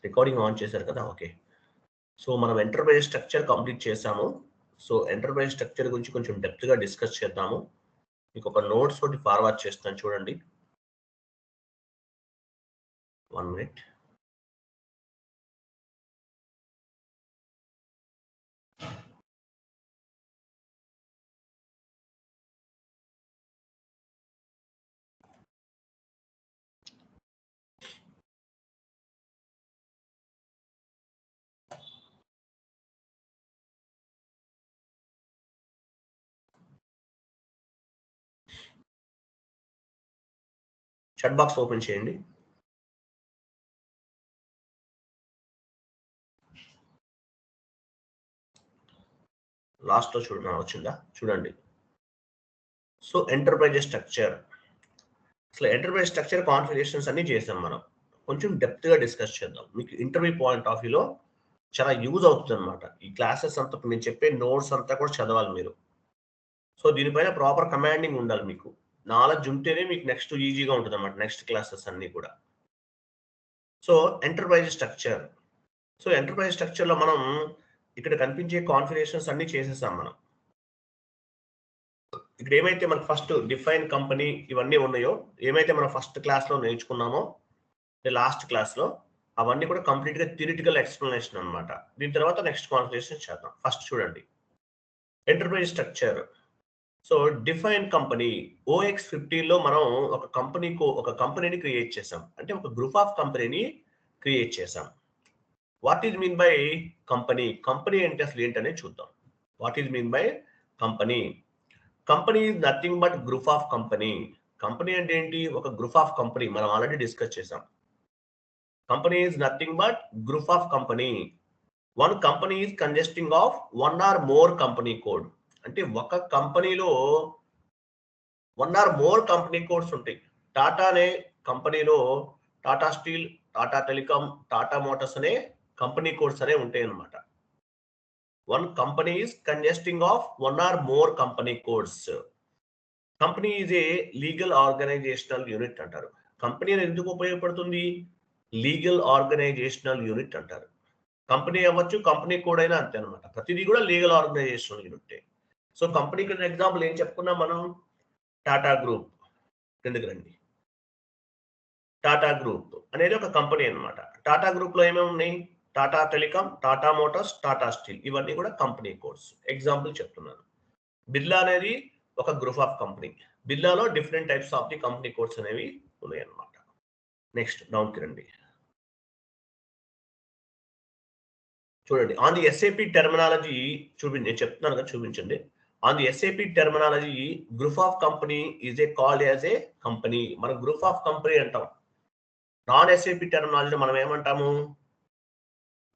Recording on చేశారు కదా, okay. So మనం ఎంటర్ప్రైజ్ స్ట్రక్చర్ కంప్లీట్ చేసాము. సో ఎంటర్ప్రైజ్ స్ట్రక్చర్ గురించి కొంచెం డెప్త్గా డిస్కస్ చేద్దాము. మీకు ఒక నోట్స్ తోటి ఫార్వర్డ్ చేస్తాను చూడండి. 1 minute. చాట్ బాక్స్ ఓపెన్ చేయండి. లాస్ట్లో వచ్చిందా చూడండి. సో ఎంటర్ప్రైజ్ స్ట్రక్చర్, అసలు ఎంటర్ప్రైజ్ స్ట్రక్చర్ కాన్ఫిగరేషన్స్ అన్ని చేసాం మనం. కొంచెం డెప్త్గా డిస్కస్ చేద్దాం. మీకు ఇంటర్వ్యూ పాయింట్ ఆఫ్ వ్యూలో చాలా యూజ్ అవుతుంది అనమాట. ఈ క్లాసెస్ అంతా నేను చెప్పే నోట్స్ అంతా కూడా చదవాలి మీరు. సో దీనిపైన ప్రాపర్ కమాండింగ్ ఉండాలి మీకు. నాలెడ్జ్ ఉంటేనే మీకు నెక్స్ట్ ఈజీగా ఉంటుంది అనమాట, నెక్స్ట్ క్లాసెస్ అన్ని కూడా. So enterprise structure, so enterprise స్ట్రక్చర్లో మనం ఇక్కడ కనిపించే కాన్ఫిగరేషన్స్ అన్ని చేసేసాం మనం. ఇక్కడ ఏమైతే మనకు ఫస్ట్ డిఫైన్ కంపెనీ ఇవన్నీ ఉన్నాయో, ఏమైతే మనం ఫస్ట్ క్లాస్లో నేర్చుకున్నామో లాస్ట్ క్లాస్లో, అవన్నీ కూడా కంప్లీట్గా థియరిటికల్ ఎక్స్ప్లెనేషన్ అనమాట. దీని తర్వాత నెక్స్ట్ కాన్ఫిగరేషన్ చేద్దాం. ఫస్ట్ చూడండి enterprise structure. So define company OX15లో మనం ఒక కంపెనీని క్రియేట్ చేసాం, అంటే ఒక గ్రూప్ ఆఫ్ కంపెనీని క్రియేట్ చేసాం. What is mean by company? Company అంటే అసలు ఏంటనే చూద్దాం. What is mean by company? Company is nothing but group of company. Company అంటే ఏంటి? ఒక గ్రూప్ ఆఫ్ కంపెనీ. మనం ఆల్రెడీ డిస్కస్ చేసాం. Company is nothing but group of company. One company is consisting of 1 or more company code. అంటే ఒక కంపెనీలో 1 or more company codes ఉంటాయి. టాటా అనే కంపెనీలో Tata steel, Tata telecom, Tata Motors అనే కంపెనీ కోడ్స్ అనే ఉంటాయి అన్నమాట. One company is consisting of 1 or more company codes. Company is a legal organisational unit అంటారు. కంపెనీ ఎందుకు ఉపయోగపడుతుంది? లీగల్ ఆర్గనైజేషనల్ యూనిట్ అంటారు. కంపెనీ అవ్వచ్చు, కంపెనీ కోడ్ అయినా అంతే అనమాట. ప్రతిదీ కూడా లీగల్ ఆర్గనైజేషనల్ యూనిట్. సో కంపెనీకి ఎగ్జాంపుల్ ఏం చెప్పుకున్నాం మనం? టాటా గ్రూప్. కిందకి రండి. టాటా గ్రూప్ అనేది ఒక కంపెనీ అనమాట. టాటా గ్రూప్ లో ఏమేమి ఉన్నాయి? Tata telecom, Tata Motors, Tata Steel, ఇవన్నీ కూడా కంపెనీ కోడ్స్. ఎగ్జాంపుల్ చెప్తున్నాను. బిర్లా అనేది ఒక గ్రూప్ ఆఫ్ కంపెనీ. బిర్లాలో different types of the company codes అనేవి ఉన్నాయి అనమాట. నెక్స్ట్ డౌన్కి రండి. చూడండి, ఆన్ ది SAP టెర్మినాలజీ నేను చెప్తున్నాను కదా, చూపించండి. On the SAP terminology, group of company is a called as A company. మనం గ్రూప్ ఆఫ్ కంపెనీ అంటాం. నాన్ SAP టెర్మినాలజీ మనం ఏమంటాము?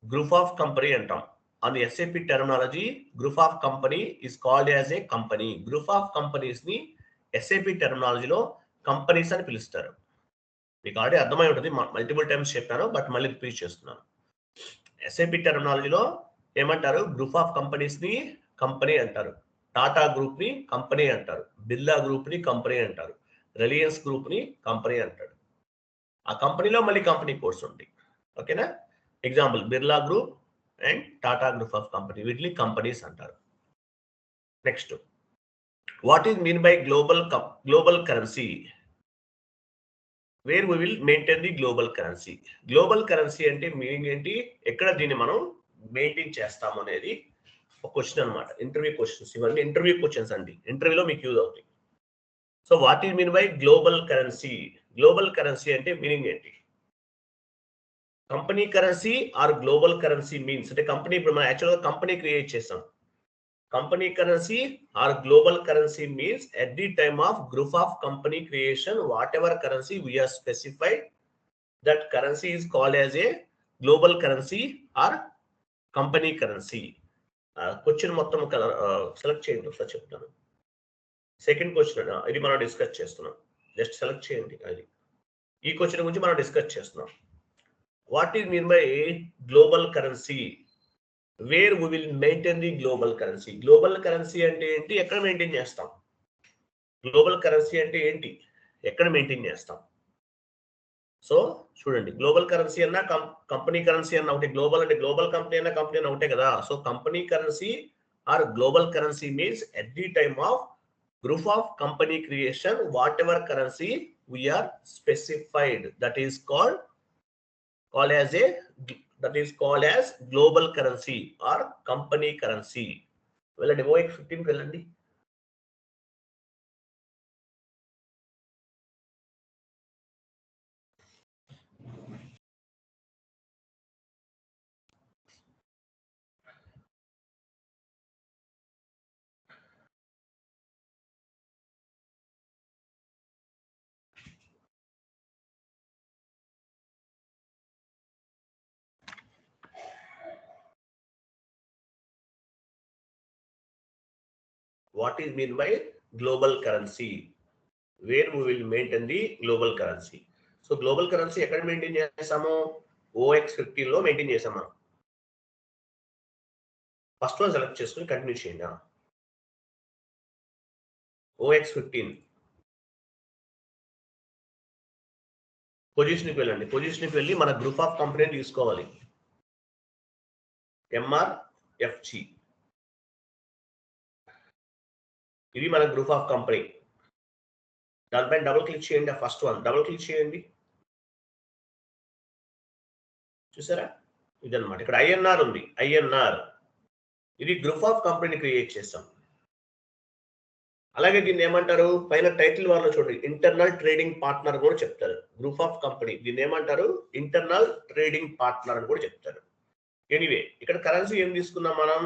గ్రూప్ ఆఫ్ కంపెనీ అంటాం. On the SAP terminology, group of company is called as A company. Group of companies ని SAP టెర్మినాలజీలో companies అని పిలుస్తారు. మీకు already అర్థమై ఉంటుంది, మల్టిపుల్ టైమ్స్ చెప్పాను, బట్ మళ్ళీ రిపీట్ చేస్తున్నాను. SAP టెర్మినాలజీలో ఏమంటారు? గ్రూప్ ఆఫ్ కంపెనీస్ ని కంపెనీ అంటారు. టాటా గ్రూప్ ని కంపెనీ అంటారు. బిర్లా గ్రూప్ ని కంపెనీ అంటారు. రిలయన్స్ గ్రూప్ ని కంపెనీ అంటారు. ఆ కంపెనీలో మళ్ళీ కంపెనీ కోడ్స్ ఉంటాయి. ఓకేనా? Example Birla group and Tata group of company, వీటిని కంపెనీస్ అంటారు. Next, what is mean by global currency? Where we will maintain the global currency. Global currency అంటే మీనింగ్ ఏంటి? ఎక్కడ దీన్ని మనం మెయింటైన్ చేస్తాము అనేది ఒక క్వశ్చన్ అనమాట. ఇంటర్వ్యూ క్వశ్చన్స్, ఇవన్నీ ఇంటర్వ్యూ క్వశ్చన్స్ అండి. ఇంటర్వ్యూలో మీకు యూజ్ అవుతాయి. So what is mean by global currency? Global currency అంటే మీనింగ్ ఏంటి? Company currency or global currency means, అంటే కంపెనీ, ఇప్పుడు మనం యాక్చువల్గా కంపెనీ క్రియేట్ చేస్తాం. Company currency or global currency means at the time of group of company creation, whatever currency we are specified, that currency is called as a global currency or company currency. Question మొత్తం select చేయండి, ఒకసారి చెప్తాను. Second question ఇది మనం discuss చేస్తున్నాం. Just select చేయండి. అది ఈ క్వశ్చన్ గురించి మనం డిస్కస్ చేస్తున్నాం. What is mean by global currency? Where we will maintain the global currency. Global currency అంటే ఏంటి? ఎక్కడ మెయింటైన్ చేస్తాం? గ్లోబల్ కరెన్సీ అంటే ఏంటి? ఎక్కడ మెయింటైన్ చేస్తాం? సో చూడండి, గ్లోబల్ కరెన్సీ అన్న కంపెనీ కరెన్సీ అన్న ఒకటి. గ్లోబల్ అంటే గ్లోబల్ కంపెనీ అన్న కంపెనీ అన్న ఒకటే కదా. So company currency or global currency means at the time of group of company creation, whatever currency we are specified, that is called as global currency or company currency. వెళ్ళండి OX 15 వెళ్ళండి. What is mean by global currency? Where we will maintain the global currency. So global currency ఎక్కడ maintain చేస్తాము? OX 15 లో maintain చేసాం మనం. First one select చేసుకుని continue చేయండి. OX 15 పొజిషన్కి వెళ్ళండి. పొజిషన్కి వెళ్ళి మన గ్రూప్ ఆఫ్ కంపెనీ తీసుకోవాలి. MRFG, ఇది మన గ్రూప్ ఆఫ్ కంపెనీ. దానిపైన డబుల్ క్లిక్ చేయండి. ఫస్ట్ వన్ డబుల్ క్లిక్ చేయండి. చూసారా, ఇదన్నమాట. ఇక్కడ INR ఉంది. INR ఇది గ్రూప్ ఆఫ్ కంపెనీని క్రియేట్ చేస్తాం. అలాగే దీన్ని ఏమంటారు? పైన టైటిల్ వాళ్ళు చూడండి, ఇంటర్నల్ ట్రేడింగ్ పార్ట్నర్ కూడా చెప్తారు. గ్రూప్ ఆఫ్ కంపెనీ దీన్ని ఏమంటారు? ఇంటర్నల్ ట్రేడింగ్ పార్ట్నర్ అని కూడా చెప్తారు. ఎనీవే, ఇక్కడ కరెన్సీ ఏం తీసుకున్నాం మనం?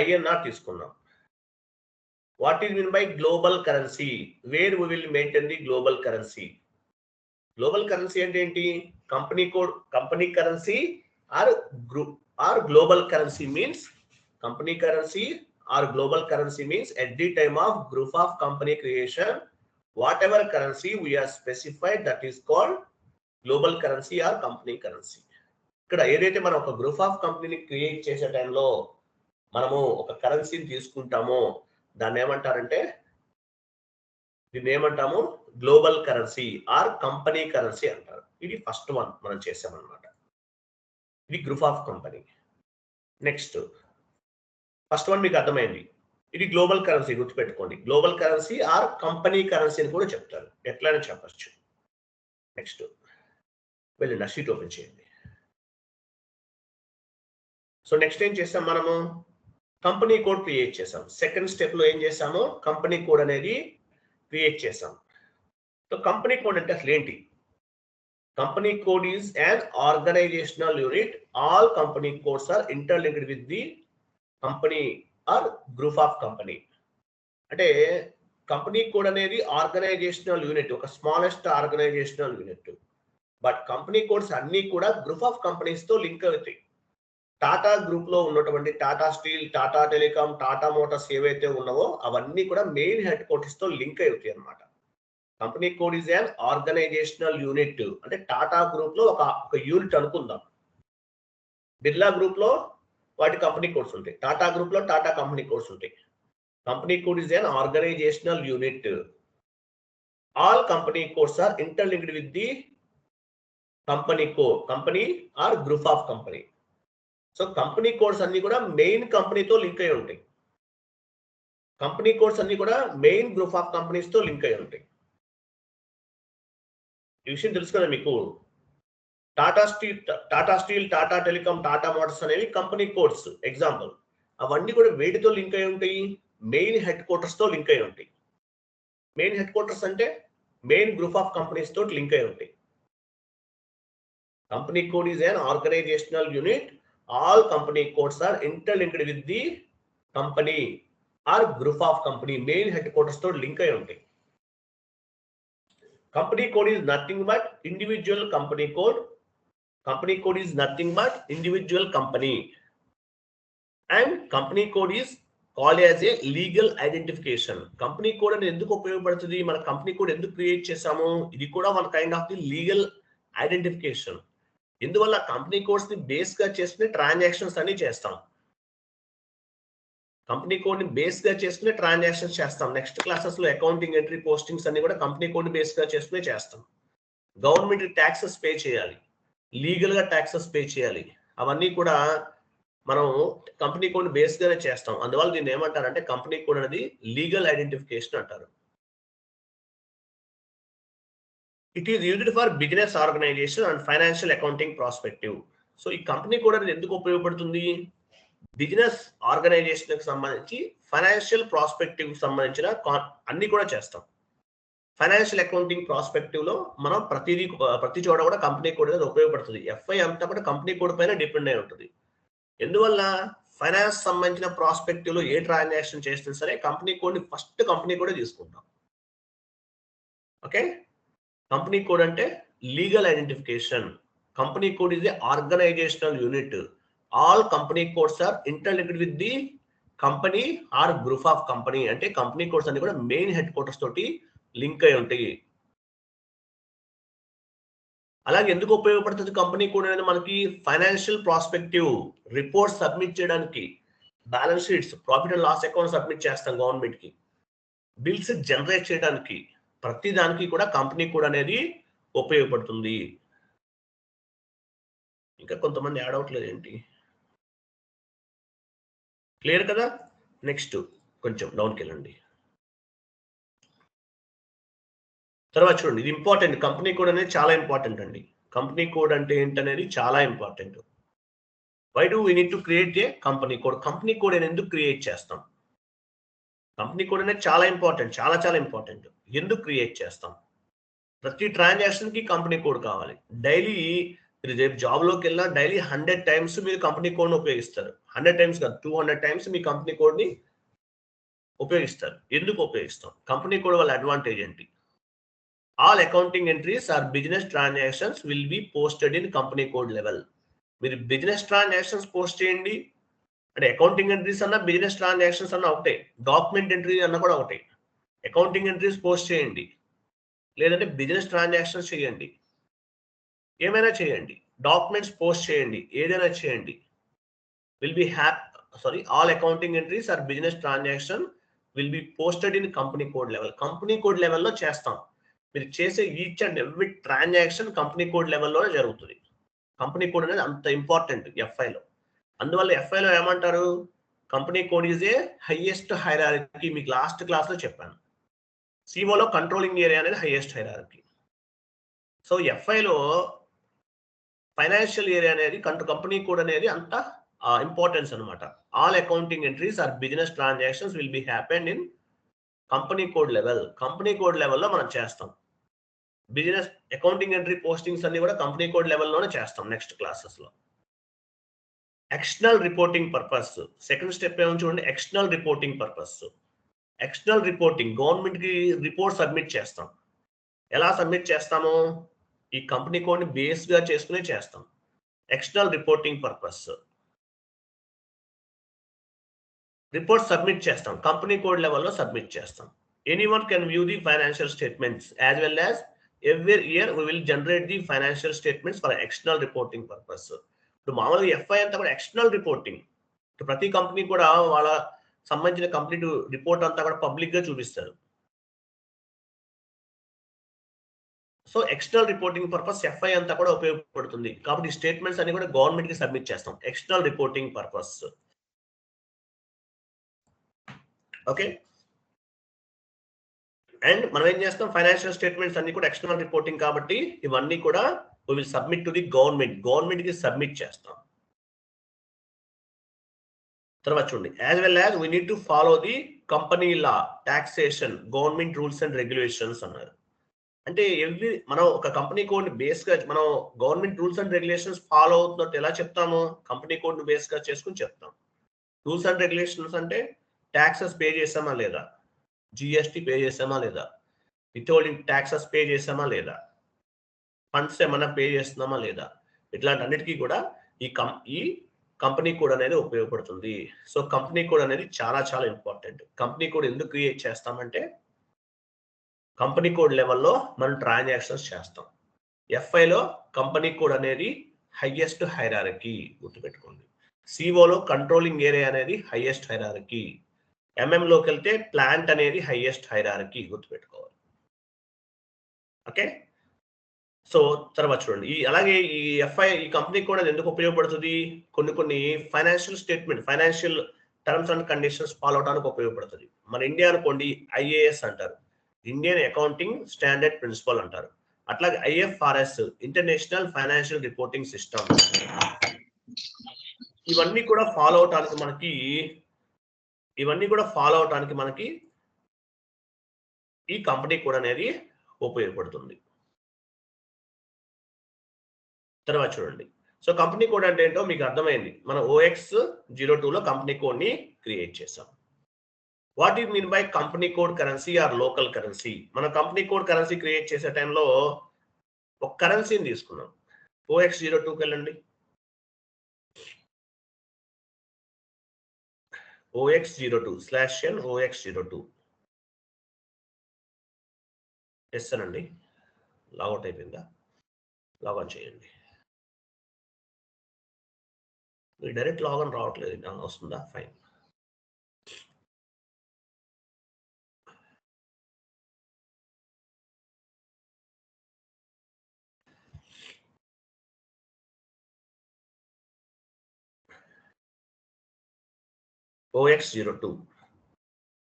INR తీసుకున్నాం. What is mean by global currency? Where we will maintain the global currency? Global currency అంటే ఏంటి? Company code, company currency or global currency means company currency or global currency means at the time of group of company creation, whatever currency we are specified, that is called global currency or company currency. ఇక్కడ ఏదైతే మనం ఒక group of కంపెనీని create చేసే టైంలో మనము ఒక కరెన్సీని తీసుకుంటామో దాన్ని ఏమంటారంటే, దీన్ని ఏమంటాము? Global currency or company currency అంటారు. ఇది ఫస్ట్ వన్ మనం చేసామన్నమాట. ఇది group of company. Next first one మీకు అర్థమైంది. ఇది గ్లోబల్ కరెన్సీ, గుర్తుపెట్టుకోండి. Global currency or company currency అని కూడా చెప్తారు. ఎట్లయినా చెప్పచ్చు. నెక్స్ట్ వెళ్ళి నా షీట్ ఓపెన్ చేయండి. సో నెక్స్ట్ ఏం చేసాం మనము? కంపెనీ కోడ్ క్రియేట్ చేసాం. సెకండ్ స్టెప్ లో ఏం చేసాము? కంపెనీ కోడ్ అనేది క్రియేట్ చేసాం. సో కంపెనీ కోడ్ అంటే అసలు ఏంటి? Company code is an organizational unit. All company codes are interlinked with the company or group of company. అంటే కంపెనీ కోడ్ అనేది ఆర్గనైజేషనల్ యూనిట్, ఒక smallest organizational unit. But company codes అన్ని కూడా group of companies తో link అవుతాయి. Tata group లో ఉన్నటువంటి Tata steel, Tata telecom, Tata motors ఏవైతే ఉన్నావో అవన్నీ కూడా మెయిన్ హెడ్ క్వార్టర్స్ తో లింక్ అవుతాయి అన్నమాట. Company code is an organizational unit. అంటే టాటా గ్రూప్ లో ఒక యూనిట్ అనుకుందాం. బిర్లా గ్రూప్ లో వాటి కంపెనీ కోడ్స్ ఉంటాయి. టాటా గ్రూప్ లో టాటా కంపెనీ కోడ్స్ ఉంటాయి. Company code is an organizational unit. All company codes are interlinked with the company code, company or group of company. So company codes అన్ని కూడా మెయిన్ కంపెనీతో link అయి ఉంటాయి. కంపెనీ కోడ్స్ అన్ని కూడా మెయిన్ గ్రూప్ ఆఫ్ కంపెనీస్ తో link అయి ఉంటాయి. ఈ విషయం తెలుసు కదా మీకు. Tata steel, Tata telecom, Tata motors అనేవి కంపెనీ కోడ్స్ ఎగ్జాంపుల్. అవన్నీ కూడా వేటితో లింక్ అయి ఉంటాయి? మెయిన్ హెడ్ క్వార్టర్స్ తో లింక్ అయి ఉంటాయి. మెయిన్ హెడ్ క్వార్టర్స్ అంటే మెయిన్ గ్రూప్ ఆఫ్ కంపెనీస్ తోటి లింక్ అయి ఉంటాయి. Company code is an organizational unit. All company codes are interlinked with the company or group of company, main headquarters తోటి link అయి ఉంటాయి. Company code is nothing but individual company code. Company code is nothing but individual company, and company code is called as a legal identification. Company code అనేది ఎందుకు ఉపయోగపడుతుంది? మన company code ఎందుకు create చేసాము? ఇది కూడా one kind of the legal identification. ఎందువల్ల? Company codes ని బేస్ గా చేసుకుని ట్రాన్సాక్షన్స్ అన్ని చేస్తాం. కంపెనీ కోడ్ ని బేస్ గా చేసుకుని ట్రాన్సాక్షన్స్ చేస్తాం. నెక్స్ట్ క్లాసెస్ లో అకౌంటింగ్ ఎంట్రీ, పోస్టింగ్స్ అన్ని కూడా కంపెనీ కోడ్ ని బేస్ గా చేసుకుని చేస్తాం. గవర్నమెంట్ ట్యాక్సెస్ పే చేయాలి, లీగల్ గా ట్యాక్సెస్ పే చేయాలి. అవన్నీ కూడా మనం కంపెనీ కోడ్ బేస్ గానే చేస్తాం. అందువల్ల దీన్ని ఏమంటారంటే కంపెనీ కోడ్ అనేది లీగల్ ఐడెంటిఫికేషన్ అంటారు. It is used for business organization and financial accounting prospective. So ఈ కంపెనీ కోడ్ అనేది ఎందుకు ఉపయోగపడుతుంది? బిజినెస్ ఆర్గనైజేషన్ కి సంబంధించి ఫైనాన్షియల్ ప్రాస్పెక్టివ్ సంబంధించిన అన్ని కూడా చేస్తాం. ఫైనాన్షియల్ అకౌంటింగ్ ప్రాస్పెక్టివ్ లో మనం ప్రతి చోట కూడా కంపెనీ కోడ్ అనేది ఉపయోగపడుతుంది. ఎఫ్ఐ అంతా కూడా కంపెనీ కోడ్ పైన డిపెండ్ అయి ఉంటుంది. ఎందువల్ల ఫైనాన్స్ సంబంధించిన ప్రాస్పెక్టివ్ లో ఏ ట్రాన్సాక్షన్ చేసినా సరే company code first company code తీసుకుంటాం. ఓకే, కంపెనీ కోడ్ అంటే legal identification. Company code is a organizational unit. All company codes are interlinked with the company or group of company. అంటే company codes అన్ని కూడా main headquarters తోటి link అయి ఉంటాయి. అలాగే ఎందుకు ఉపయోగపడుతుంది కంపెనీ కోడ్ అనేది? మనకి ఫైనాన్షియల్ ప్రాస్పెక్టివ్ రిపోర్ట్ సబ్మిట్ చేయడానికి, balance sheets, profit and loss account submit చేస్తాం గవర్నమెంట్ కి, బిల్స్ జనరేట్ చేయడానికి, ప్రతి దానికి కూడా కంపెనీ కోడ్ అనేది ఉపయోగపడుతుంది. ఇంకా కొంతమంది యాడ్ అవట్లేదు ఏంటి? క్లియర్ కదా? నెక్స్ట్ కొంచెం డౌన్కి వెళ్ళండి. తర్వాత చూడండి, ఇది ఇంపార్టెంట్. కంపెనీ కోడ్ అనేది చాలా ఇంపార్టెంట్ అండి. కంపెనీ కోడ్ అంటే ఏంటనేది చాలా important. Why do we need to create a company code? Company code అని ఎందుకు క్రియేట్ చేస్తాం? కంపెనీ కోడ్ అనేది చాలా ఇంపార్టెంట్, చాలా చాలా ఇంపార్టెంట్. ఎందుకు క్రియేట్ చేస్తాం? ప్రతి ట్రాన్సాక్షన్ కి కంపెనీ కోడ్ కావాలి. డైలీ మీరు రేపు జాబ్ లోకి వెళ్ళినా డైలీ 100 టైమ్స్ మీరు కంపెనీ కోడ్ ఉపయోగిస్తారు. 100 టైమ్స్ కాదు, 200 టైమ్స్ మీ కంపెనీ కోడ్ ని ఉపయోగిస్తారు. ఎందుకు ఉపయోగిస్తాం? కంపెనీ కోడ్ వల్ల అడ్వాంటేజ్ ఏంటి? All accounting entries are business transactions will be posted in company code level. మీరు బిజినెస్ ట్రాన్సాక్షన్స్ పోస్ట్ చేయండి అంటే అకౌంటింగ్ ఎంట్రీస్ అన్న బిజినెస్ ట్రాన్సాక్షన్స్ అన్న ఒకటే, డాక్యుమెంట్ ఎంట్రీ అన్న కూడా ఒకటే. అకౌంటింగ్ ఎంట్రీస్ పోస్ట్ చేయండి, లేదంటే బిజినెస్ ట్రాన్సాక్షన్స్ చేయండి, ఏమైనా చేయండి, డాక్యుమెంట్స్ పోస్ట్ చేయండి, ఏదైనా చేయండి, will be all accounting entries are business transaction will be posted in company code level. Company code లెవెల్లో చేస్తాం. మీరు చేసే each and every transaction company code లెవెల్లోనే జరుగుతుంది. కంపెనీ కోడ్ అనేది అంత ఇంపార్టెంట్ ఎఫ్ఐలో. అందువల్ల ఎఫ్ఐలో ఏమంటారు? Company code is a highest hierarchy. మీకు లాస్ట్ క్లాస్ లో చెప్పాను. సిఓలో కంట్రోలింగ్ ఏరియా అనేది హైయెస్ట్ హైరార్కీ. సో ఎఫ్ఐలో ఫైనాన్షియల్ ఏరియా అనేది కంపెనీ కోడ్ అనేది అంత ఇంపార్టెన్స్ అనమాట. All accounting entries are business transactions will be happened in company code level. Company code లెవెల్లో మనం చేస్తాం. బిజినెస్ అకౌంటింగ్ ఎంట్రీ పోస్టింగ్స్ అన్ని కూడా కంపెనీ కోడ్ లెవెల్లోనే చేస్తాం నెక్స్ట్ క్లాసెస్ లో. External reporting purpose second step ఏమో చూడండి. External reporting purpose. External reporting government కి రిపోర్ట్ సబ్మిట్ చేస్తాం. ఎలా సబ్మిట్ చేస్తాము? ఈ కంపెనీ కోడ్ ని బేస్ గా చేసుకుని చేస్తాం. External reporting purpose report submit చేస్తాం, కంపెనీ కోడ్ లెవెల్లో సబ్మిట్ చేస్తాం. Anyone can view the financial statements as well as every year we will generate the financial statements for external reporting purpose. ఇప్పుడు మామూలుగా f i అంతా కూడా ఎక్స్టర్నల్ రిపోర్టింగ్. ప్రతి company కూడా వాళ్ళ సంబంధించిన కంప్లీట్ రిపోర్ట్ అంతా కూడా పబ్లిక్ గా చూపిస్తారు. So external reporting purpose FI అంతా కూడా ఉపయోగపడుతుంది. కాబట్టి స్టేట్మెంట్స్ అన్ని కూడా గవర్నమెంట్ కి సబ్మిట్ చేస్తాం external reporting purpose. Okay, and మనం ఏం చేస్తాం? ఫైనాన్షియల్ స్టేట్మెంట్స్ అన్ని కూడా ఎక్స్టర్నల్ రిపోర్టింగ్ కాబట్టి ఇవన్నీ కూడా we will submit to the government కి సబ్మిట్ చేస్తాం. తర్వాత చూడండి, as well as we need to follow the company law, taxation, government rules and regulations అన్నారు. అంటే మనం ఒక కంపెనీ కోడ్ బేస్ గా మనం government rules and regulations follow అవుతున్నట్టు ఎలా చెప్తాము? కంపెనీ కోడ్ బేస్ గా చేసుకుని చెప్తాం. రూల్స్ అండ్ రెగ్యులేషన్స్ అంటే ట్యాక్సెస్ పే చేసామా లేదా, జిఎస్టీ పే చేసామా లేదా, విత్హోల్డింగ్ ట్యాక్సెస్ పే చేసామా లేదా, ఫండ్స్ ఏమన్నా పే చేస్తున్నామా లేదా, ఇట్లాంటి అన్నిటికీ కూడా ఈ కంపెనీ కోడ్ అనేది ఉపయోగపడుతుంది. సో కంపెనీ కోడ్ అనేది చాలా చాలా ఇంపార్టెంట్. కంపెనీ కోడ్ ఎందుకు క్రియేట్ చేస్తామంటే కంపెనీ కోడ్ లెవెల్లో మనం ట్రాన్సాక్షన్స్ చేస్తాం. ఎఫ్ఐలో కంపెనీ కోడ్ అనేది హైయెస్ట్ హైరార్కీ, గుర్తుపెట్టుకోండి. సిఓలో కంట్రోలింగ్ ఏరియా అనేది హైయెస్ట్ హైరార్కీ. ఎంఎంలోకి వెళ్తే ప్లాంట్ అనేది హైయెస్ట్ హైరార్కీ, గుర్తుపెట్టుకోవాలి. ఓకే, సో తర్వాత చూడండి అలాగే ఈ ఎఫ్ఐ ఈ కంపెనీ కూడా ఎందుకు ఉపయోగపడుతుంది, కొన్ని financial statement, financial terms and conditions follow అవడానికి ఉపయోగపడుతుంది. మన ఇండియా అనుకోండి ఐఏఎస్ అంటారు, ఇండియన్ అకౌంటింగ్ స్టాండర్డ్ ప్రిన్సిపల్ అంటారు. అట్లాగే IFRS international financial reporting system. ఇవన్నీ కూడా ఫాలో అవటానికి మనకి ఈ కంపెనీ కోడ్ అనేది ఉపయోగపడుతుంది. తర్వాత చూడండి, సో కంపెనీ కోడ్ అంటే ఏంటో మీకు అర్థమైంది. మనం OX02 లో కంపెనీ కోడ్ ని క్రియేట్ చేసాం. What you mean by company code currency or local currency? మన కంపెనీ కోడ్ కరెన్సీ క్రియేట్ చేసే టైంలో ఒక కరెన్సీని తీసుకున్నాం. OX02కి వెళ్ళండి. OX02/n OX02 చేస్తానండి. లాగౌట్ అయిపోయిందా? లాగాన్ చేయండి. డైరెక్ట్ లాగన్ రావట్లేదు, వస్తుందా? Fine. OX02.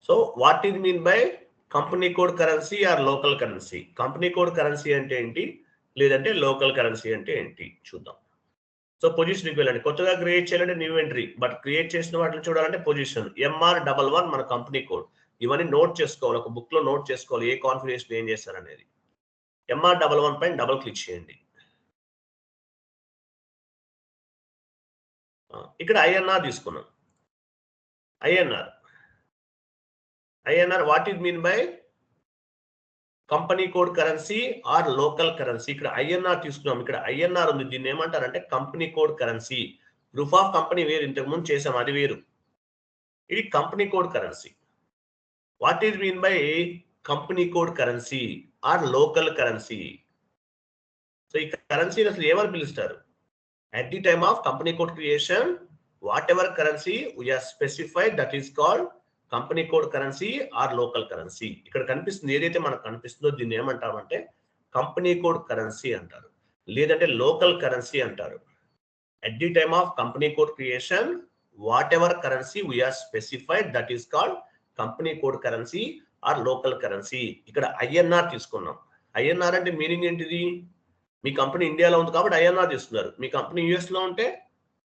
So what is mean by company code currency or local currency? Company code currency అంటే ఏంటి, లేదంటే లోకల్ కరెన్సీ అంటే ఏంటి చూద్దాం. సో పొజిషన్కి వెళ్ళండి. కొత్తగా క్రియేట్ చేయాలంటే న్యూ ఎంట్రీ, బట్ క్రియేట్ చేసిన వాటిని చూడాలంటే పొజిషన్ MR11 మన కంపెనీ కోడ్. ఇవన్నీ నోట్ చేసుకోవాలి, ఒక బుక్ లో నోట్ చేసుకోవాలి, ఏ కాన్ఫిగరేషన్ ఏం చేస్తారనేది. MR11 పైన డబుల్ క్లిక్ చేయండి. ఇక్కడ INR తీసుకున్నాం. INR what is mean by company code currency or local currency? ఇక్కడ INR తీసుకున్నాం. ఇక్కడ INR ఉంది, దీన్ని ఏమంటారంటే company code currency. Group of company వేరు, ఇంతకు ముందు చేసాం, అది వేరు. ఇది company code currency. What is mean by company code currency or local currency? So ఈ కరెన్సీ అసలు ఏమని పిలుస్తారు? At the time of company code creation, whatever currency we have specified, that is called company code currency or local currency. ఇక్కడ కనిపిస్తుంది, ఏదైతే మనకు కనిపిస్తుందో దీన్ని ఏమంటామంటే కంపెనీ కోడ్ కరెన్సీ అంటారు, లేదంటే లోకల్ కరెన్సీ అంటారు. At the time of company code creation, whatever currency we have specified, that is called company code currency or local currency. ఇక్కడ INR తీసుకున్నాం. INR అంటే మీనింగ్ ఏంటిది? మీ కంపెనీ ఇండియాలో ఉంది కాబట్టి INR తీసుకున్నారు. మీ కంపెనీ US లో ఉంటే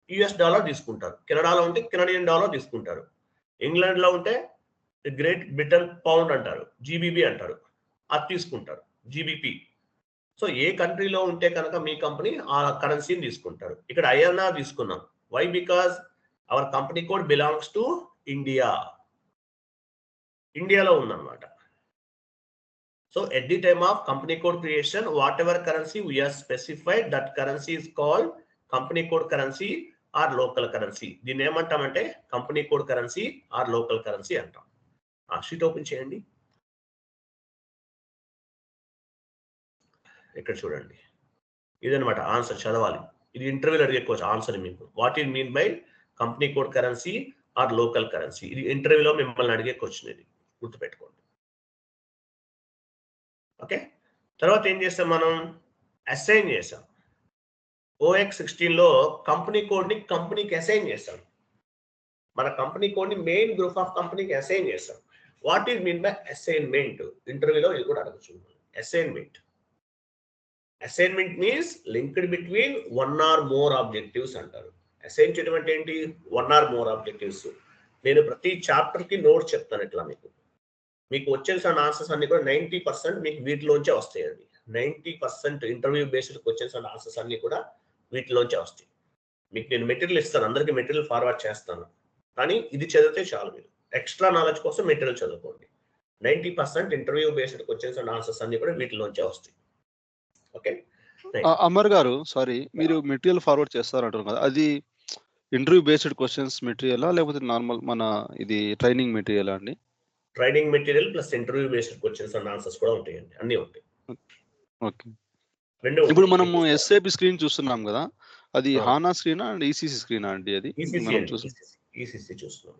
US డాలర్ తీసుకుంటారు, కెనడాలో ఉంటే కెనడియన్ డాలర్ తీసుకుంటారు, ఇంగ్లాండ్ లో ఉంటే గ్రేట్ బ్రిటన్ పౌండ్ అంటారు, GBP అంటారు, అది తీసుకుంటారు, GBP. సో ఏ కంట్రీలో ఉంటే కనుక మీ కంపెనీ ఆ కరెన్సీని తీసుకుంటారు. ఇక్కడ INR తీసుకున్నాం. Why? Because our company code belongs to ఇండియాలో ఉందన్నమాట. So at the time of company code creation, whatever currency we have specified, that currency is called company code currency or local currency. దీన్ని ఏమంటామంటే company code currency or local currency అంటాం. ఆ sheet open చేయండి. ఇక్కడ చూడండి, ఇదనమాట answer. చదవాలి, ఇది ఇంటర్వ్యూలో అడిగే క్వశ్చన్ ఆన్సర్ మీకు. What is mean by company code currency or local currency? ఇది ఇంటర్వ్యూలో మిమ్మల్ని అడిగే క్వశ్చన్, ఇది గుర్తుపెట్టుకోండి. ఓకే, తర్వాత ఏం చేస్తాం, మనం అసైన్ చేసాం. OX16 లో కంపెనీ కోడ్ ని కంపెనీకి అసైన్ చేస్తాం. మన కంపెనీ కోడ్ ని మెయిన్ గ్రూప్ ఆఫ్ కంపెనీకి అసైన్ చేస్తాం. What is mean by assignment? ఇంటర్వ్యూలో ఇది కూడా అడగచ్చు. Assignment means linked between one or more objectives అంటారు. అసైన్ చేయడం అంటే ఏంటి? One or more objectives. నేను ప్రతి చాప్టర్ కి నోట్స్ చెప్తాను. ఇట్లా మీకు వచ్చేసిన ఆన్సర్స్ అన్ని కూడా 90% మీకు వీటిలోంచే వస్తాయండి. 90% interview based questions and answers అన్ని కూడా వీటిలోంచే వస్తాయి. మీకు నేను మెటీరియల్ ఇస్తాను, అందరికీ మెటీరియల్ ఫార్వర్డ్ చేస్తాను, కానీ ఇది చదివితే చాలు. మీరు ఎక్స్ట్రా నాలెడ్జ్ కోసం మెటీరియల్ చదువుకోండి. 90% interview based questions and answers అన్ని కూడా వీటిలోంచే వస్తాయి. ఓకే అమర్ గారు, సారీ, మీరు మెటీరియల్ ఫార్వర్డ్ చేస్తారంటారు కదా, అది ఇంటర్వ్యూ బేస్డ్ క్వశ్చన్స్ మెటీరియలా లేకపోతే నార్మల్ మన ఇది ట్రైనింగ్ మెటీరియల్ అండి? Training material plus interview based questions and answers కూడా ఉంటాయండి, అన్ని ఉంటాయి. ఓకే, ఇప్పుడు మనము SAP స్క్రీన్ చూస్తున్నాం కదా, అది హానా స్క్రీనా అండ్ ECC స్క్రీనా అండి? అది ECC చూస్తున్నాం.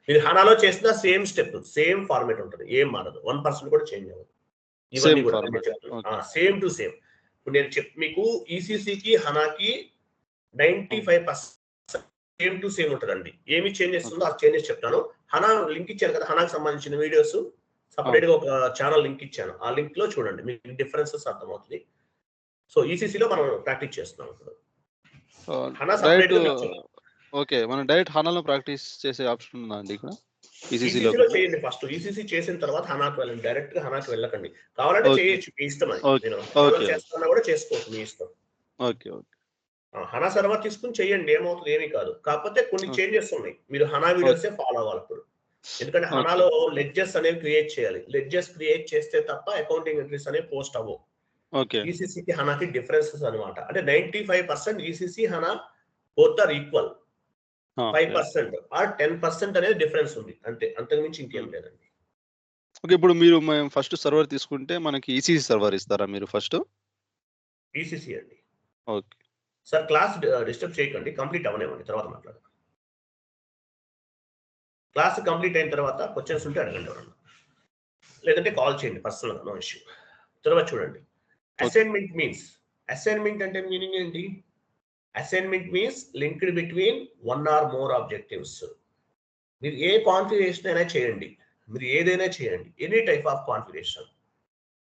మీరు హానాలో చేసిన సేమ్ స్టెప్, సేమ్ ఫార్మేట్ ఉంటుంది, ఏం మారదు, 1% కూడా చేంజ్ అవ్వదు. ఇవన్నీ కూడా సేమ్ టు సేమ్. ఇప్పుడు నేను మీకు ఈసీసీకి హనాకి 95% సేమ్ టు సేమ్ ఉంటుందండి. ఏమి చేంజెస్ ఉందో ఆ చేంజెస్ చెప్తాను. హనా లింక్ ఇచ్చాను కదా, హనాకి సంబంధించిన వీడియోస్ సపరేట్ గా ఒక ఛానల్ లింక్ ఇచ్చాను. ఆ లింక్ లో చూడండి, మీకు డిఫరెన్సెస్ అర్థమవుతుంది. సో ఈసీసీలో మనం ప్రాక్టీస్ చేస్తున్నాం ఇప్పుడు. హనా సపరేట్ గా ఓకే, మనం డైరెక్ట్ హనాలో ప్రాక్టీస్ చేసే ఆప్షన్ ఉందా అండి ఇక్కడ? ఈసీసీలో చేయండి ఫస్ట్. ఈసీసీ చేసిన తర్వాత హనాకి వెళ్ళండి. డైరెక్ట్ గా హనాకి వెళ్ళకండి. కావాలంటే చేయొచ్చు, మీ ఇష్టం. అది నేను ఫాలో చేస్తున్నా కూడా చేసుకోవచ్చు, మీ ఇష్టం. Okay okay. హనా సర్వర్ తీసుకుని చేయండి, ఏమవుతుంది, ఏమీ కాదు. కాకపోతే కొన్ని చేంజెస్ ఉన్నాయి, మీరు హనా వీడియోసే ఫాలో అవ్వాలి ఇప్పుడు. ఎందుకంటే హనాలో లెడ్జెస్ అనేవి క్రియేట్ చేయాలి. లెడ్జెస్ క్రియేట్ చేస్తే తప్ప అకౌంటింగ్ ఎంట్రీస్ అనేవి పోస్ట్ అవ్వవు. ఈసీసీకి హనాకి డిఫరెన్సెస్ అనమాట. అంటే 95% ECC HANA both are equal. 5% or 10% అనేది డిఫరెన్స్ ఉంది అంతే, అంతకుమించి ఇంకేం లేదండి. ఓకే, ఇప్పుడు మీరు ఫస్ట్ సర్వర్ తీసుకుంటే మనకి ఈసీసీ సర్వర్ ఇస్తారా మీరు ఫస్ట్? ఈసీసీ అండి. ఓకే సార్, క్లాస్ డిస్టర్బ్ చేయకండి, కంప్లీట్ అవనివ్వండి, తర్వాత మాట్లాడదాం. క్లాస్ కంప్లీట్ అయిన తర్వాత క్వశ్చన్స్ ఉంటే అడగండి ఎవరన్నా, లేదంటే కాల్ చేయండి పర్సనల్గా, నో ఇష్యూ. తర్వాత చూడండి, అసైన్మెంట్ అంటే మీనింగ్ ఏంటి? Assignment means linked between one or more objectives. మీరు ఏ కాన్ఫిగరేషన్ అయినా చేయండి, మీరు ఏదైనా చేయండి, ఎనీ టైప్ ఆఫ్ కాన్ఫిగరేషన్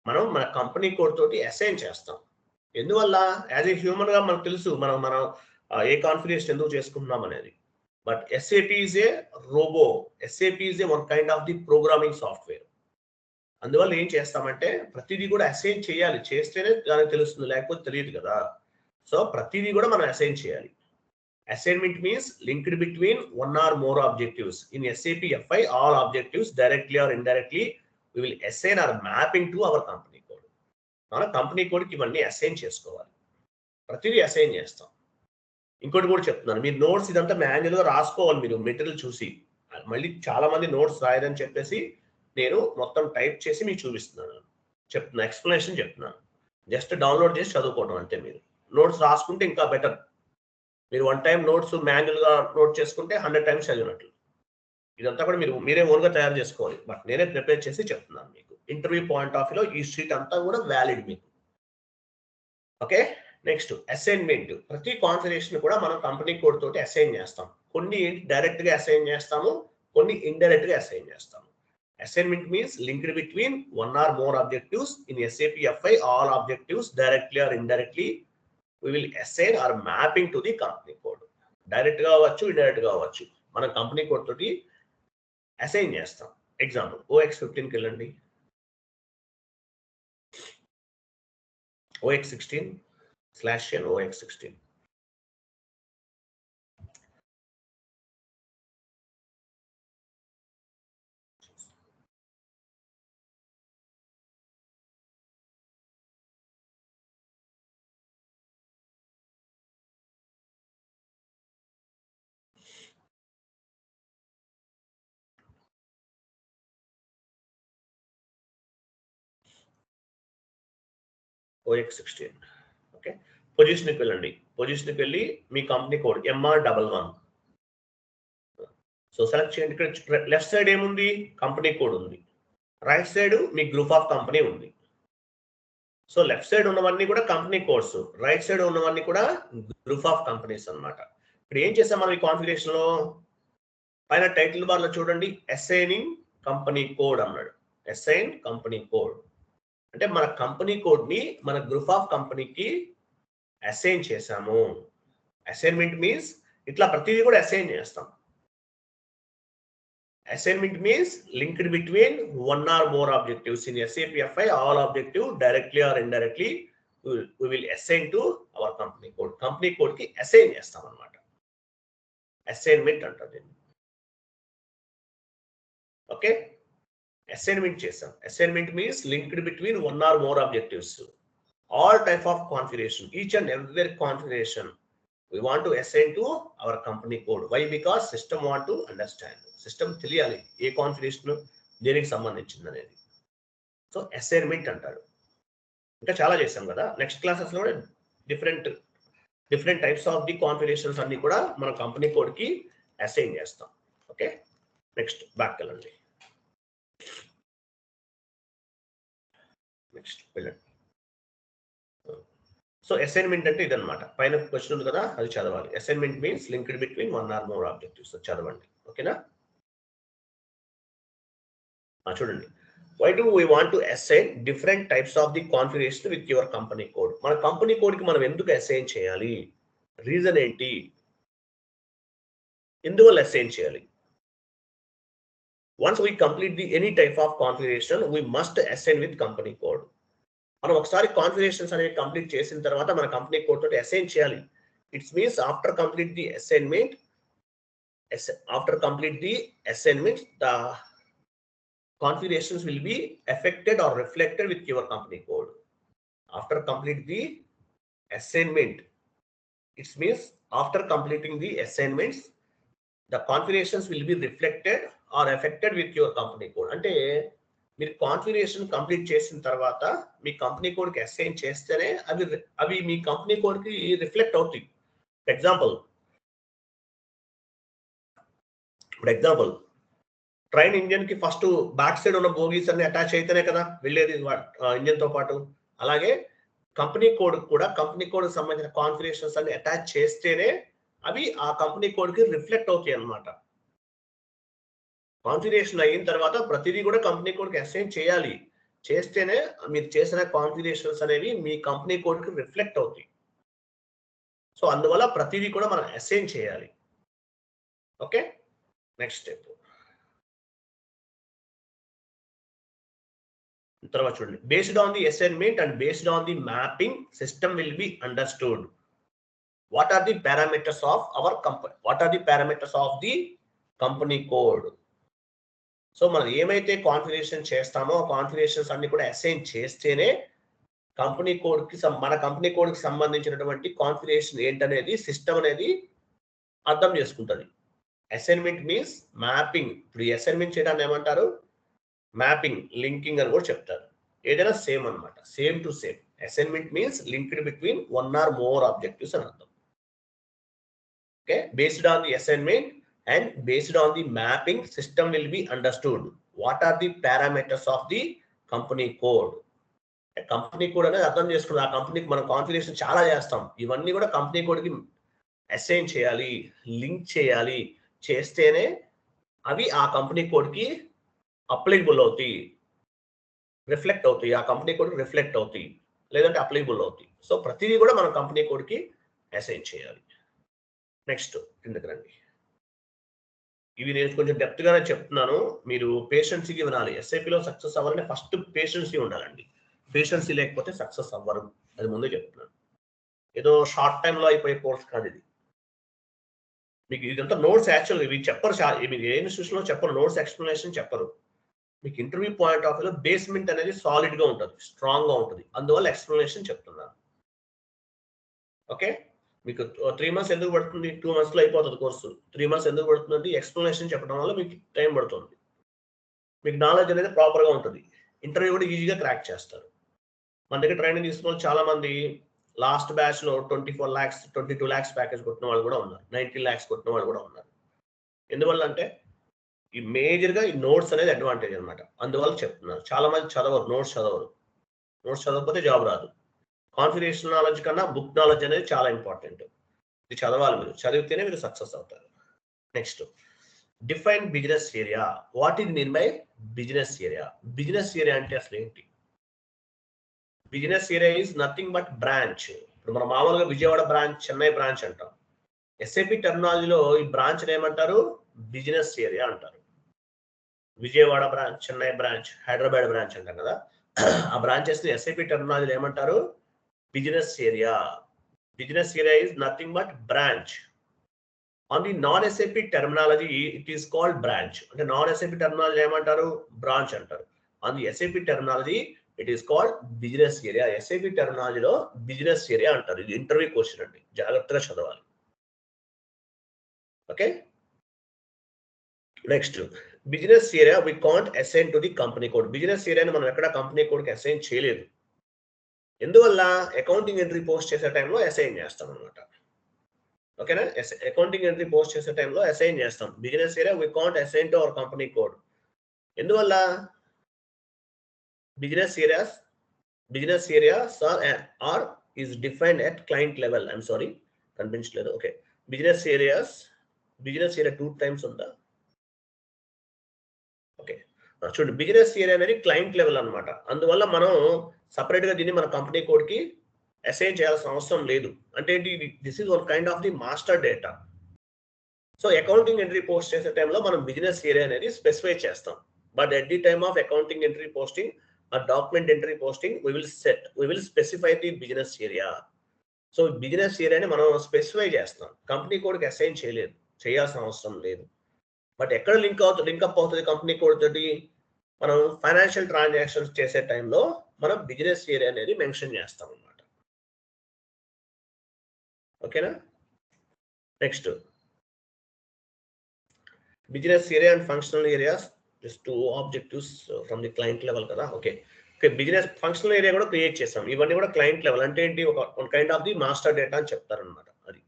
మనం మన కంపెనీ కోడ్ తోటి అసైన్ చేస్తాం. ఎందువల్ల? యాజ్ ఏ హ్యూమన్ గా మనకు తెలుసు మనం ఏ కాన్ఫిగరేషన్ ఎందుకు చేసుకుంటున్నాం అనేది. But SAP is a robot. SAP is a one kind of the programming software. అందువల్ల ఏం చేస్తామంటే ప్రతిదీ కూడా అసైన్ చేయాలి, చేస్తేనే దానికి తెలుస్తుంది, లేకపోతే తెలియదు కదా. సో ప్రతిదీ కూడా మనం అసైన్ చేయాలి. Assignment means linked between one or more objectives. In SAP FI, all objectives directly or indirectly we will assign or mapping to our company code. మన కంపెనీ కోడ్కి ఇవన్నీ అసైన్ చేసుకోవాలి, ప్రతిదీ అసైన్ చేస్తాం. ఇంకోటి కూడా చెప్తున్నాను, మీరు నోట్స్ ఇదంతా మాన్యువల్గా రాసుకోవాలి. మీరు మెటీరియల్ చూసి, మళ్ళీ చాలా మంది నోట్స్ రాయదని చెప్పేసి నేను మొత్తం టైప్ చేసి మీకు చూపిస్తున్నాను, ఎక్స్ప్లెనేషన్ చెప్తున్నాను. జస్ట్ డౌన్లోడ్ చేసి చదువుకోవడం అంతే. మీరు నోట్స్ రాసుకుంటే ఇంకా బెటర్. మీరు 1 టైం నోట్స్ మాన్యువల్గా నోట్ చేసుకుంటే 100 టైమ్స్ చదివినట్లు. ఇదంతా కూడా మీరే ఓన్గా తయారు చేసుకోవాలి. బట్ నేనే ప్రిపేర్ చేసి చెప్తున్నాను మీకు. ఇంటర్వ్యూ పాయింట్ ఆఫ్ వ్యూలో ఈ షీట్ అంతా కూడా వ్యాలిడ్ మీకు. Okay, next assignment. ప్రతి కాన్ఫిగరేషన్ కూడా మనం కంపెనీ కోడ్ తోటి అసైన్ చేస్తాం. కొన్ని డైరెక్ట్ గా అసైన్ చేస్తాము, కొన్ని ఇండైరెక్ట్ గా అసైన్ చేస్తాము. Assignment means linked between one or more objectives. In SAP FI, all objectives directly or indirectly we will assign or mapping to the company code. Direct గా అవ్వచ్చు, indirect గా అవ్వచ్చు, మనం కంపెనీ కోడ్ తోటి assign చేస్తాం. Example OX15కి వెళ్ళండి. OX16/n OX16. OX16. Okay, పొజిషన్కి వెళ్ళండి. పొజిషన్కి వెళ్ళి మీ company code MR11. So select చేయండి. ఇక్కడ లెఫ్ట్ సైడ్ ఏముంది? కంపెనీ కోడ్ ఉంది. రైట్ సైడ్ మీ గ్రూప్ ఆఫ్ కంపెనీ ఉంది. సో లెఫ్ట్ సైడ్ ఉన్నవన్నీ కూడా కంపెనీ కోడ్స్, రైట్ సైడ్ ఉన్నవన్నీ కూడా గ్రూప్ ఆఫ్ కంపెనీస్ అన్నమాట. ఇప్పుడు ఏం చేసాం మనం ఈ కాన్ఫిగరేషన్ లో? పైన టైటిల్ బార్ లో చూడండి, అసైనింగ్ కంపెనీ కోడ్ అన్నాడు. అసైన్ కంపెనీ కోడ్ అంటే మన కంపెనీ కోడ్ ని మన గ్రూప్ ఆఫ్ కంపెనీకి అసైన్ చేసాము. అసైన్మెంట్ మీన్స్ ఇట్లా ప్రతిదీ కూడా అసైన్ చేస్తాం. Assignment means linked between one or more objectives. In SAP FI, all objectives directly or indirectly we will assign to our company code. Company code ki assign chestam annamata. Assignment antaru దీన్ని. Okay, assignment chesam. Assignment means linked between one or more objectives. All type of configuration, each and every configuration we want to assign to our company code. Why? Because system want to understand. System తెలియాలి ఏ configuration దేనికి సంబంధించింది అనేది. So assignment అంటారు. ఇంకా చాలా చేసాం కదా. Next classes లో different types of the configurations అన్ని కూడా మన కంపెనీ కోడ్ కి అసైన్ చేస్తాం. ఓకే, నెక్స్ట్ బ్యాక్ వెళ్ళండి. నెక్స్ట్ వెళ్ళండి. సో అసైన్మెంట్ అంటే ఇదన్నమాట. పైన క్వశ్చన్ ఉంది కదా, అది చదవాలి. Assignment means linked between 1 or more objectives. చదవండి. ఓకేనా? చూడండి. Why do we want to assign different types of the configuration with your company code? మన కంపెనీ కోడ్కి మనం ఎందుకు అసైన్ చేయాలి? రీజన్ ఏంటి? ఎందువల్ల అసైన్ చేయాలి? Once we complete the any type of configuration we must assign with company code. మనం ఒకసారి కాన్ఫిగరేషన్స్ అనేవి కంప్లీట్ చేసిన తర్వాత మన కంపెనీ కోడ్ తోటి అసైన్ చేయాలి. It's means after complete the assignment, the configurations will be affected or reflected with your company code. After complete the assignment, it means after completing the assignments, the configurations will be reflected or affected with your company code. అంటే మీరు configuration complete చేసిన తర్వాత మీ company కోడ్కి assign చేస్తేనే అవి మీ company కోడ్కి reflect అవుతాయి. Example train engine కి first back side ఉన్న bogies అన్ని అటాచ్ అయితేనే కదా వెళ్ళేది ఇంజన్ తో పాటు. అలాగే కంపెనీ కోడ్ కూడా కంపెనీ కోడ్ సంబంధించిన కాన్ఫిగరేషన్స్ అన్ని అటాచ్ చేస్తేనే అవి ఆ కంపెనీ కోడ్ కి రిఫ్లెక్ట్ అవుతాయి అన్నమాట. కాన్ఫిగరేషన్ అయిన తర్వాత ప్రతిదీ కూడా కంపెనీ కోడ్ కి అసైన్ చేయాలి. చేస్తేనే మీరు చేసిన కాన్ఫిగరేషన్స్ అనేవి మీ కంపెనీ కోడ్ కి రిఫ్లెక్ట్ అవుతాయి. సో అందువల్ల ప్రతిదీ కూడా మనం అసైన్ చేయాలి. Okay, next step. తర్వాత చూడండి. Based on the assignment and based on the mapping system will be understood what are the parameters of our company, what are the parameters of the company code. So మనం ఏమైతే configuration చేస్తామో ఆ configurations అన్ని కూడా assign చేస్తేనే company code కి మన company code కి సంబంధించినటువంటి కాన్ఫిగరేషన్ ఏంటనేది సిస్టమ్ అనేది అర్థం చేసుకుంటుంది. Assignment means mapping. ఇప్పుడు ఈ అసైన్మెంట్ చేయడాన్ని ఏమంటారు? మ్యాపింగ్, లింకింగ్ అని కూడా చెప్తారు. ఏదైనా సేమ్ అన్నమాట, same to same. Assignment means linked between 1 or more objectives అని అర్థం. Okay, based on the assignment and based on the mapping system will be understood what are the parameters of the company code. Company code అనేది అర్థం చేసుకుని ఆ కంపెనీకి మనం configuration చాలా చేస్తాం. ఇవన్నీ కూడా కంపెనీ కోడ్కి అసైన్ చేయాలి, లింక్ చేయాలి. చేస్తేనే అవి ఆ కంపెనీ కోడ్కి అప్లికబుల్ అవుతాయి, రిఫ్లెక్ట్ అవుతాయి. ఆ కంపెనీ కోడ్ రిఫ్లెక్ట్ అవుతాయి, లేదంటే అప్లికబుల్ అవుతాయి. సో ప్రతిదీ కూడా మనం కంపెనీ కోడ్కి అసైన్ చేయాలి. నెక్స్ట్ కిందకి రండి. ఇవి నేను కొంచెం డెప్త్ గానే చెప్తున్నాను, మీరు పేషెన్సీగా వినాలి. ఎస్ఐపిలో సక్సెస్ అవ్వాలంటే ఫస్ట్ పేషెన్సీ ఉండాలండి. పేషెన్సీ లేకపోతే సక్సెస్ అవ్వరు, అది ముందే చెప్తున్నాను. ఏదో షార్ట్ టైంలో అయిపోయే కోర్స్ కాదు ఇది. మీకు ఇదంతా నోట్స్ యాక్చువల్ ఇవి చెప్పరు, మీకు ఏ ఇన్స్టిట్యూషన్లో చెప్పరు, నోట్స్ ఎక్స్ప్లెనేషన్ చెప్పరు. మీకు ఇంటర్వ్యూ పాయింట్ ఆఫ్ వ్యూలో బేస్మెంట్ అనేది సాలిడ్ గా ఉంటుంది, స్ట్రాంగ్ గా ఉంటుంది. అందువల్ల ఎక్స్ప్లెనేషన్ చెప్తున్నాను. ఓకే, మీకు 3 months ఎందుకు పడుతుంది? 2 months లో అయిపోతుంది కోర్సు. 3 months ఎందుకు పడుతుంది? ఎక్స్ప్లెనేషన్ చెప్పడం వల్ల మీకు టైం పడుతుంది. మీకు నాలెడ్జ్ అనేది ప్రాపర్ గా ఉంటుంది. ఇంటర్వ్యూ కూడా ఈజీగా క్రాక్ చేస్తారు. మన దగ్గర ట్రైనింగ్ తీసుకున్న చాలా మంది లాస్ట్ బ్యాచ్ లో 24 lakhs 22 lakhs ప్యాకేజ్ కొట్టిన వాళ్ళు కూడా ఉన్నారు, 19 lakhs కొట్టిన వాళ్ళు కూడా ఉన్నారు. ఎందువల్ల అంటే ఈ మేజర్ గా ఈ నోట్స్ అనేది అడ్వాంటేజ్ అనమాట. అందువల్ల చెప్తున్నారు. చాలా మంది చదవరు, నోట్స్ చదవకపోతే జాబ్ రాదు. కాన్ఫిగరేషన్ నాలెడ్జ్ కన్నా బుక్ నాలెడ్జ్ అనేది చాలా ఇంపార్టెంట్. ఇది చదవాలి, మీరు చదివితేనే మీరు సక్సెస్ అవుతారు. Next, define business area. What is mean by business area? Business area అంటే అసలు ఏంటి? Business area is nothing but branch. ఇప్పుడు మనం మామూలుగా విజయవాడ బ్రాంచ్, చెన్నై బ్రాంచ్ అంటాం. ఎస్ఏపి టెర్మినాలజీలో ఈ బ్రాంచ్ ఏమంటారు? బిజినెస్ ఏరియా అంటారు. Vijayawada branch, Chennai branch, Hyderabad branch అంటాం కదా, ఆ బ్రాంచెస్ ఎస్ఏపి టెర్మినాలజీలో ఏమంటారు? Business area. Business area is nothing but branch. On the non SAP terminology it is called branch. అంటే నాన్ ఎస్ఏపి టెర్మినాలజీ ఏమంటారు? బ్రాంచ్ అంటారు. On the SAP terminology it is called business area. SAP టెర్మినాలజీలో business area అంటారు. ఇది interview question అండి, జాగ్రత్తగా చదవాలి. Okay, next, business area we can't assign to the company code. Business ఏరియాని మనం ఎక్కడ కంపెనీ కోడ్కి అసైన్ చేయలేదు. ఎందువల్ల? అకౌంటింగ్ ఎంట్రీ పోస్ట్ చేసే టైంలో అసైన్ చేస్తాం అనమాట. ఓకేనా, అకౌంటింగ్ ఎంట్రీ పోస్ట్ చేసే టైంలో అసైన్ చేస్తాం. Business area we can't assign to our company code. ఎందువల్ల? Business areas are is defined at client level. I'm sorry, కనిపించలేదు. Okay, business areas, business area 2 times ఉందా? ఓకే, చూడండి, బిజినెస్ ఏరియా అనేది client level అన్నమాట. అందువల్ల మనం separate గా దీన్ని మన కంపెనీ కోడ్ కి అసైన్ చేయాల్సిన అవసరం లేదు. అంటే this is one kind of the master data. So accounting entry post చేసే టైంలో మనం బిజినెస్ ఏరియా అనేది స్పెసిఫై చేస్తాం. But at the time of accounting entry posting ఆ document entry posting we will specify the business area. So business ఏరియాని మనం specify చేస్తాం, company కోడ్కి assign చేయాల్సిన అవసరం లేదు. బట్ ఎక్కడ లింకప్ అవుతుంది కంపెనీ కోడ్ తోటి? మనం ఫైనాన్షియల్ ట్రాన్సాక్షన్స్ చేసే టైంలో మనం బిజినెస్ ఏరియా అనేది మెన్షన్ చేస్తాం అన్నమాట. ఓకేనా? Next, business area and functional areas, just two objectives from the client level కదా. ఓకే, బిజినెస్ ఫంక్షనల్ ఏరియా కూడా క్రియేట్ చేసాం. ఇవన్నీ కూడా క్లయింట్ లెవెల్. అంటే ఏంటి? ఒక kind of the master data అని చెప్తారనమాట. అది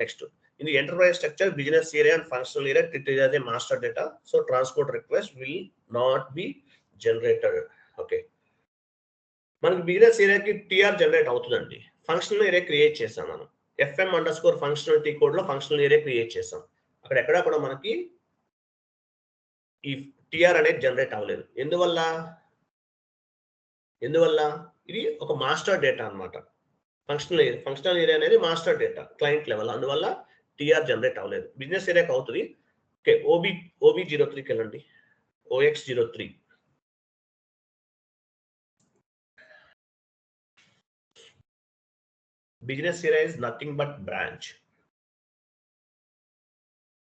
next, in the enterprise structure business area and functional area treated as a master data. So transport request will not be generated. Okay, మనకి బిజినెస్ ఏరియాకి TR generate అవుతుందండి. Functional area create చేసాం మనం. FM_functionality code లో functional area create చేసాం. అక్కడ ఎక్కడా కూడా మనకి ఈ టీఆర్ అనేది జనరేట్ అవ్వలేదు. ఎందువల్ల ఇది ఒక మాస్టర్ డేటా అన్నమాట. ఫంక్షనల్ ఏరియా అనేది మాస్టర్ డేటా క్లయింట్ లెవెల్, అందువల్ల టీఆర్ జనరేట్ అవ్వలేదు. బిజినెస్ ఏరియాకి అవుతుంది. ఓకే, OB03కి వెళ్ళండి. OX03. Business area is nothing but branch.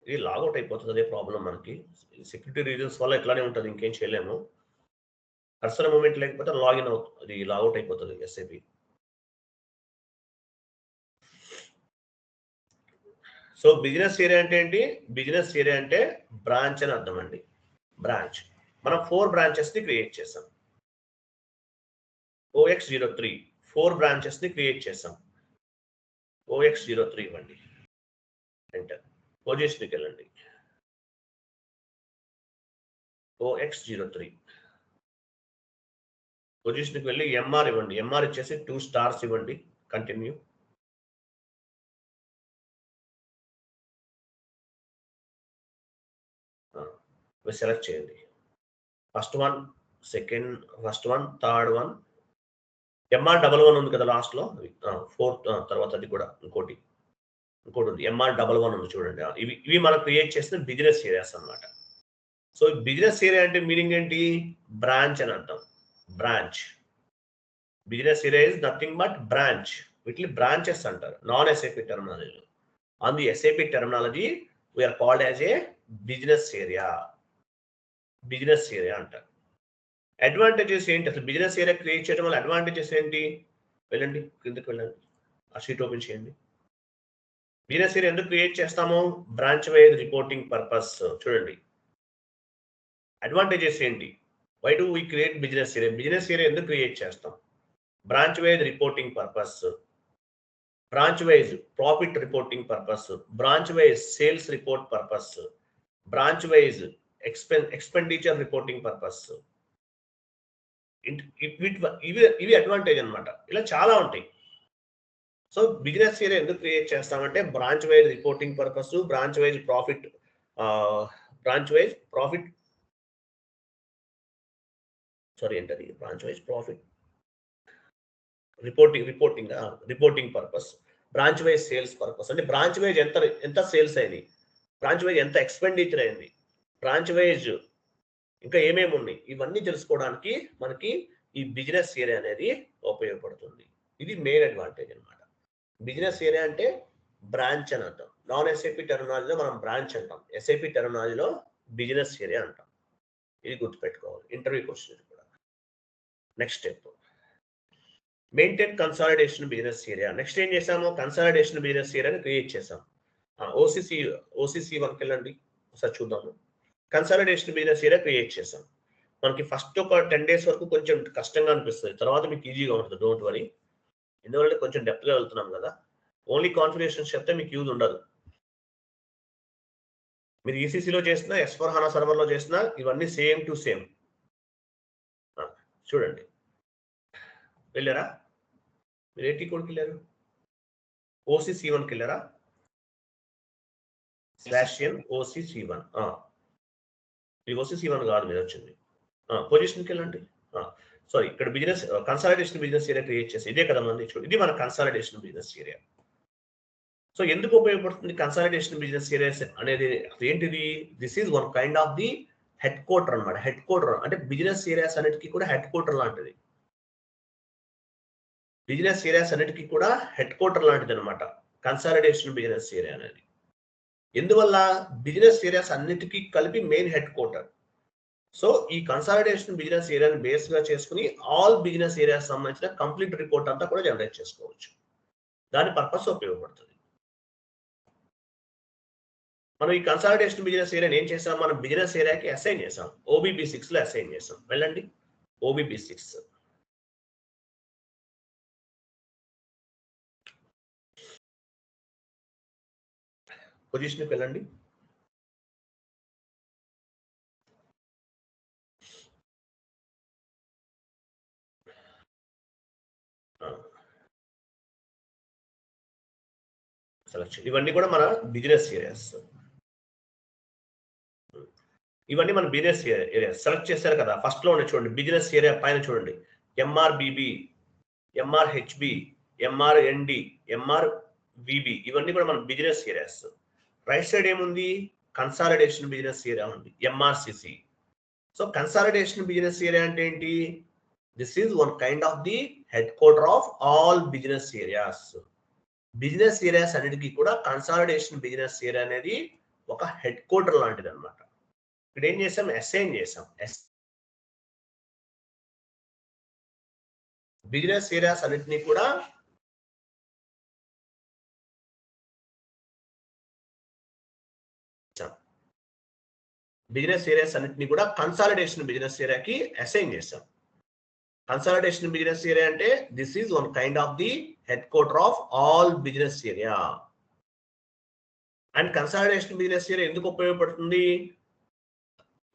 ఇది లాగౌట్ అయిపోతుంది, అదే ప్రాబ్లం మనకి. సెక్యూరిటీ రీజన్స్ వల్ల ఇట్లానే ఉంటుంది, ఇంకేం చేయలేము. కర్సర్ మూమెంట్ లేకపోతే లాగిన్ అవుతుంది, అది లాగౌట్ అయిపోతుంది SAP. సో బిజినెస్ ఏరియా అంటే ఏంటి? బిజినెస్ ఏరియా అంటే బ్రాంచ్ అని అర్థం అండి. బ్రాంచ్. మనం 4 బ్రాంచెస్ ని క్రియేట్ చేసాం. OX03 4 బ్రాంచెస్ ని క్రియేట్ చేసాం. OX03 ఇవ్వండి, ఎంటర్. పొజిషన్కి వెళ్ళండి. OX03 పొజిషన్కి వెళ్ళి MR ఇవ్వండి. MR ఇచ్చేసి 2 స్టార్స్ ఇవ్వండి. కంటిన్యూ. సెలెక్ట్ చేయండి. First one, second, first one, third one. MR11 ఉంది కదా లాస్ట్ లో, ఫోర్త్ తర్వాత అది కూడా ఇంకోటి ఉంది. MR11 ఉంది చూడండి. ఇవి మనం క్రియేట్ చేసిన బిజినెస్ ఏరియాస్ అన్నమాట. సో బిజినెస్ ఏరియా అంటే మీనింగ్ ఏంటి? బ్రాంచ్ అని అర్థం. Branch. Business area is nothing but branch. వీటిని బ్రాంచెస్ అంటారు non SAP terminology. On the SAP terminology we are called as a business area. Business area అంటారు. Advantages ఏంటి? అసలు బిజినెస్ ఏరియా క్రియేట్ చేయడం వల్ల అడ్వాంటేజెస్ ఏంటి? వెళ్ళండి, కిందకి వెళ్ళండి, ఆ షీట్ ఓపెన్ చేయండి. బిజినెస్ ఏరియా ఎందుకు క్రియేట్ చేస్తాము? Branch wise reporting purpose. చూడండి అడ్వాంటేజెస్ ఏంటి? Why do we create business area? Business area ఎందుకు క్రియేట్ చేస్తాం? Branch wise reporting purpose, branch wise profit reporting purpose, branch wise sales report purpose, branch wise expenditure reporting purpose. ఇవి advantage అన్నమాట. ఇలా చాలా ఉంటాయి. So business area ఎందుకు create చేస్తామంటే branch wise reporting purpose, branch wise profit ఏంటది? Branch wise profit reporting purpose, branch wise sales purpose. అంటే branch wise ఎంత సేల్స్ అయింది, బ్రాంచ్ వైజ్ ఎంత ఎక్స్పెండిచర్ అయింది, బ్రాంచ్ వైజ్ ఇంకా ఏమేమి ఉన్నాయి, ఇవన్నీ తెలుసుకోవడానికి మనకి ఈ బిజినెస్ ఏరియా అనేది ఉపయోగపడుతుంది. ఇది మెయిన్ అడ్వాంటేజ్ అన్నమాట. బిజినెస్ ఏరియా అంటే బ్రాంచ్ అని అంటాం. నాన్ SAP టెర్మినాలజీలో మనం బ్రాంచ్ అంటాం, SAP టెర్మినాలజీలో బిజినెస్ ఏరియా అంటాం. ఇది గుర్తుపెట్టుకోవాలి, ఇంటర్వ్యూ క్వశ్చన్ కూడా. Next step, maintain consolidation business area. Next ఏం చేసాము? కన్సాలిడేషన్ బిజినెస్ ఏరియాని క్రియేట్ చేసాం. OCC1కి వెళ్ళండి, ఒకసారి చూద్దాము. కన్సాలిడేషన్ బిజినెస్ ఏరియా క్రియేట్ చేసాం. మనకి ఫస్ట్ ఒక 10 days వరకు కొంచెం కష్టంగా అనిపిస్తుంది, తర్వాత మీకు ఈజీగా ఉంటుంది. Don't worry. ఎందువల్ల కొంచెం డెప్త్గా వెళ్తున్నాం కదా. ఓన్లీ కాన్ఫిగరేషన్స్ చెప్తే మీకు యూజ్ ఉండదు. మీరు ECCలో చేసినా, S/4HANA సర్వర్లో చేసినా ఇవన్నీ సేమ్ టు సేమ్. చూడండి, వెళ్ళారా? మీరు ఏ టీ కోడ్కి వెళ్ళారు? OC-C1కి వెళ్ళారా? /n OC-C1. ఇది OC-C1 కాదు మీరు వచ్చింది. పొజిషన్కి వెళ్ళండి. సారీ, ఇక్కడ business consolidation business area create చేసి ఇదే కదా మంది చూడు, ఇది మన కన్సాలిడేషన్ బిజినెస్ ఏరియా. సో ఎందుకు ఉపయోగపడుతుంది కన్సాలిడేషన్ బిజినెస్ ఏరియాస్ అనేది? ఏంటిది? This is one kind of the head quarter అనమాట. హెడ్ క్వార్టర్ అంటే బిజినెస్ ఏరియాస్ అన్నిటికీ కూడా హెడ్ క్వార్టర్ లాంటిది. బిజినెస్ ఏరియాస్ అన్నిటికీ కూడా హెడ్ క్వార్టర్ లాంటిది అనమాట కన్సాలిడేషన్ బిజినెస్ ఏరియా అనేది. ఎందువల్ల? బిజినెస్ ఏరియాస్ అన్నిటికీ కలిపి మెయిన్ హెడ్ క్వార్టర్. సో ఈ కన్సాలిడేషన్ బిజినెస్ ఏరియాని బేస్ గా చేసుకుని ఆల్ బిజినెస్ ఏరియాస్ సంబంధించిన కంప్లీట్ రిపోర్ట్ అంతా కూడా జనరేట్ చేసుకోవచ్చు. దాని పర్పస్ ఉపయోగపడుతుంది. మనం ఈ కన్సాలిడేషన్ బిజినెస్ ఏరియాని ఏం చేసాం? మనం బిజినెస్ ఏరియాకి అసైన్ చేసాం. OBB6 లో అసైన్ చేసాం. వెళ్ళండి OBB6. పొజిషన్కి వెళ్ళండి. సెలెక్షన్. ఇవన్నీ కూడా మన బిజినెస్ ఏరియాస్. ఇవన్నీ మన బిజినెస్ ఏరియాస్ సెలెక్ట్ చేశారు కదా. ఫస్ట్ లో ఉన్నాయి చూడండి, బిజినెస్ ఏరియా పైన చూడండి, MRBB, MRHB, MRND, MRVB, ఇవన్నీ కూడా మన బిజినెస్ ఏరియాస్. రైట్ సైడ్ ఏముంది? కన్సాలిడేషన్ బిజినెస్ ఏరియా ఉంది, MRCC. So consolidation business area అంటే ఏంటి? This is one kind of the head quarter of all business areas. Business areas అన్నిటికీ కూడా కన్సాలిడేషన్ బిజినెస్ ఏరియా అనేది ఒక హెడ్ క్వార్టర్ లాంటిది అనమాట. ఇక్కడ ఏం చేసాం? అసైన్ చేసాం. బిజినెస్ ఏరియాస్ అన్నిటినీ కూడా కన్సాలిడేషన్ బిజినెస్ ఏరియాకి అసైన్ చేసాం. కన్సాలిడేషన్ బిజినెస్ ఏరియా అంటే this is one kind of the head quarter of all business area. And consolidation business area ఎందుకు ఉపయోగపడుతుంది?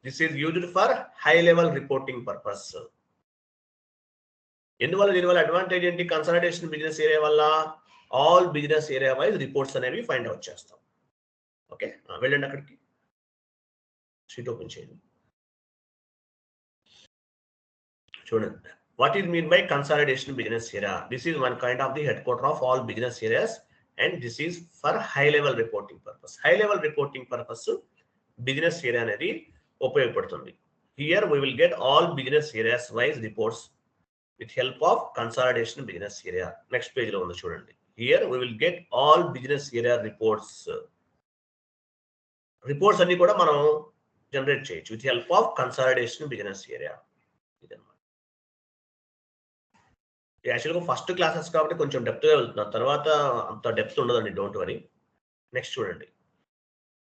This is used for high level reporting purpose. ఎందువల్ల? దీనివల్ల advantage ఏంటి? Consolidation business area వల్ల all business area wise reports అనేవి find out చేస్తాం. Okay, వెళ్ళండి అక్కడికి, షీట్ ఓపెన్ చేయండి. చూడండి, what is mean by consolidation business area? This is one kind of the headquarter of all business areas and this is for high level reporting purpose. High level reporting purpose business area అనేది ఉపయోగపడుతుంది. Here we will get all business areas wise reports with help of consolidation business area. Next page లో ఉంది చూడండి. Here we will get all business area reports. Reports అన్ని కూడా మనం generate చేయొచ్చు with help of consolidation business area. యాక్చువల్గా first classes కాబట్టి కొంచెం డెప్త్గా వెళ్తున్నారు, తర్వాత అంత డెప్త్ ఉండదండి, డోంట్ వరీ. నెక్స్ట్ చూడండి,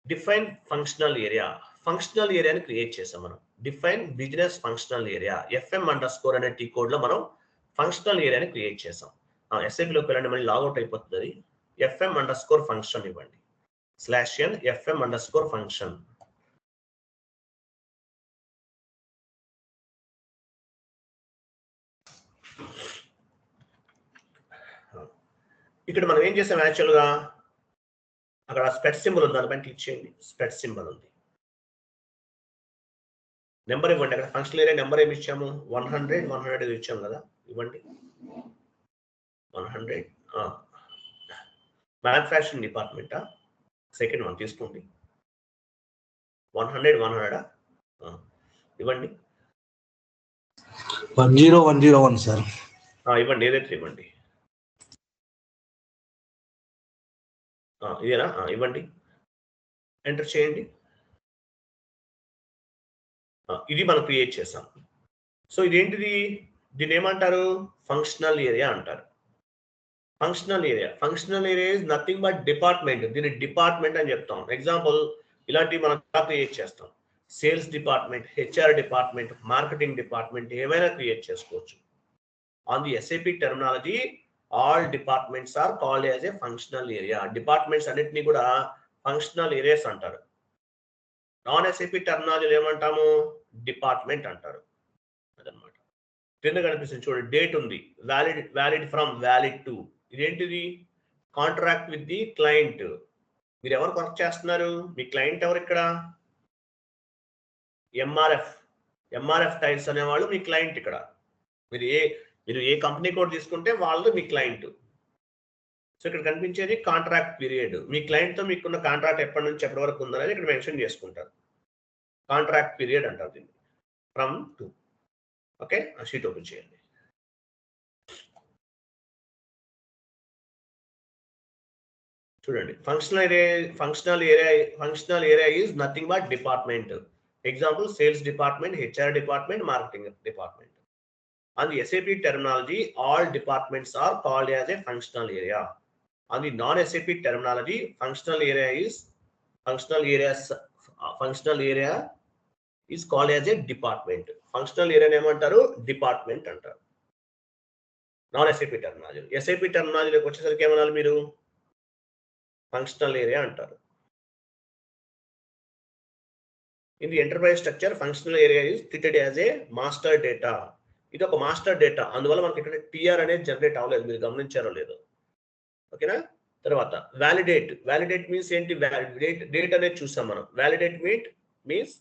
డిఫైన్ ఫంక్షనల్ ఏరియా. ఫంక్షనల్ ఏరియాని క్రియేట్ చేసాం మనం. Define business functional area, FM__ అనే టీ కోడ్లో మనం ఫంక్షనల్ ఏరియాని క్రియేట్ చేసాం. SAPలోకి వెళ్ళండి, మళ్ళీ లాగౌట్ అయిపోతుంది. అది FM_ ఫంక్షన్ ఇవ్వండి, /n FM_ ఫంక్షన్. ఇక్కడ మనం ఏం చేసాం? యాక్చువల్గా అక్కడ స్పెట్ సింబల్ ఉంది, దానిపైన క్లిక్ చేయండి. స్పెట్ సింబల్ ఉంది, నెంబర్ ఇవ్వండి. అక్కడ ఫంక్షనల్ ఏరియా నెంబర్ ఏమి ఇచ్చాము? 100 ఇచ్చాము కదా, ఇవ్వండి 100. మ్యానుఫ్యాక్చరింగ్ డిపార్ట్మెంటా? సెకండ్ వన్ తీసుకోండి. 100 ఇవ్వండి. 10101 సార్. ఇవ్వండి, ఏదైతే ఇవ్వండి. ఇదేనా? ఇవ్వండి, ఎంటర్ చేయండి. ఇది మనం క్రియేట్ చేసాం. సో ఇదేంటిది? దీన్ని ఏమంటారు? ఫంక్షనల్ ఏరియా అంటారు. Functional area is nothing but department. దీన్ని డిపార్ట్మెంట్ అని చెప్తాం. ఎగ్జాంపుల్, ఇలాంటివి మనం క్రియేట్ చేస్తాం. Sales department, HR department, marketing department, ఏమైనా క్రియేట్ చేసుకోవచ్చు. On the SAP terminology, all departments are called as a functional area. Departments అన్నిటినీ కూడా ఫంక్షనల్ ఏరియాస్ అంటారు. నాన్ SAP టెర్మినాలజీలో ఏమంటాము? డిపార్ట్మెంట్ అంటారు. అదనమాట. కింద కనిపిస్తుంది చూడండి, డేట్ ఉంది, వ్యాలిడ్ ఫ్రమ్ వ్యాలిడ్ టు. ఇదేంటిది? Contract with the client. మీరు ఎవరు వర్క్ చేస్తున్నారు? మీ క్లయింట్ ఎవరు ఇక్కడ? ఎంఆర్ఎఫ్ టైర్స్ అనేవాళ్ళు మీ క్లయింట్. ఇక్కడ మీరు ఏ కంపెనీ కోడ్ తీసుకుంటే వాళ్ళు మీ క్లయింట్. సో ఇక్కడ కనిపించేది కాంట్రాక్ట్ పీరియడ్. మీ క్లయింట్ తో మీకున్న కాంట్రాక్ట్ ఎప్పటి నుంచి ఎప్పటి వరకు ఉందనేది ఇక్కడ మెన్షన్ చేసుకుంటారు. కాంట్రాక్ట్ పీరియడ్ అంటారు దీన్ని, ఫ్రమ్ టు. ఓకే, ఆ షీట్ ఓపెన్ చేయండి. చూడండి, functional area is nothing but department. Example, sales department, HR department, marketing department. On the SAP terminology, all departments are called as a functional area. On the non-SAP terminology, functional area is called as a department. Functional area name antaru department antaru. Non-SAP terminology. SAP terminology loki vachesariki em anali meeru? Functional area antaru. In the enterprise structure, functional area is treated as a master data. ఇది ఒక master data, అందువల్ల మనకి ఇక్కడ TR అనేది generate అవ్వలేదు, మీరు గమనించారో లేదో. ఓకేనా? తర్వాత వ్యాలిడేట్ మీన్స్ ఏంటి? డేట్ అనేది చూసాం మనం. Validate means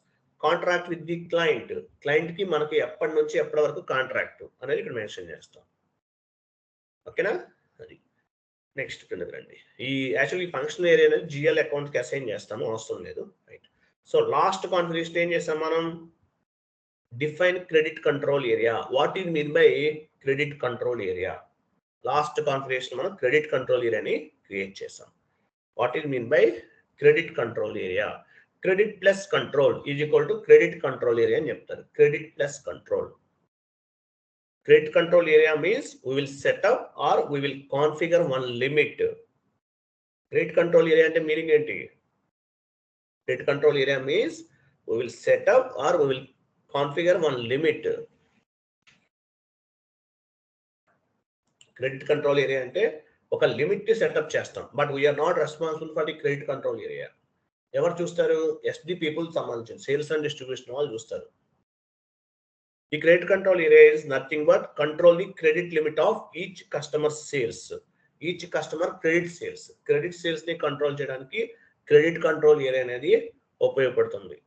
contract with the client కి మనకి ఎప్పటి నుంచి ఎప్పటి వరకు కాంట్రాక్ట్ అనేది ఇక్కడ మెన్షన్ చేస్తాం. ఓకేనా? అది నెక్స్ట్ కిందకి రండి. ఈ యాక్చువల్లీ ఫంక్షన్ ఏరియా అనేది జిఎల్ అకౌంట్ కి అసైన్ చేస్తాము, అవసరం లేదు. రైట్. సో లాస్ట్ కాన్ఫిగరేషన్ ఏం చేస్తాం మనం? Define credit control area. What is mean by credit control area? Last configuration మనం credit control area ని క్రియేట్ చేసాం. What is mean by credit control area? Credit plus control is equal to credit control area అని చెప్తారు. Credit plus control. Credit control area means we will set up or we will configure one limit. Credit control area అంటే meaning ఏంటి? Credit control area means we will set up or we will configure one limit. Credit control area అంటే ఒక limit ని setup చేస్తాం, but we are not responsible for the credit control area. ఎవరు చూస్తారు? SD people సంబంధించిన sales and distribution వాళ్ళు చూస్తారు. ఈ credit control area is nothing but control the credit limit of each customer sales. Each customer credit sales ని control చేయడానికి credit control area అనేది ఉపయోగపడుతుంది.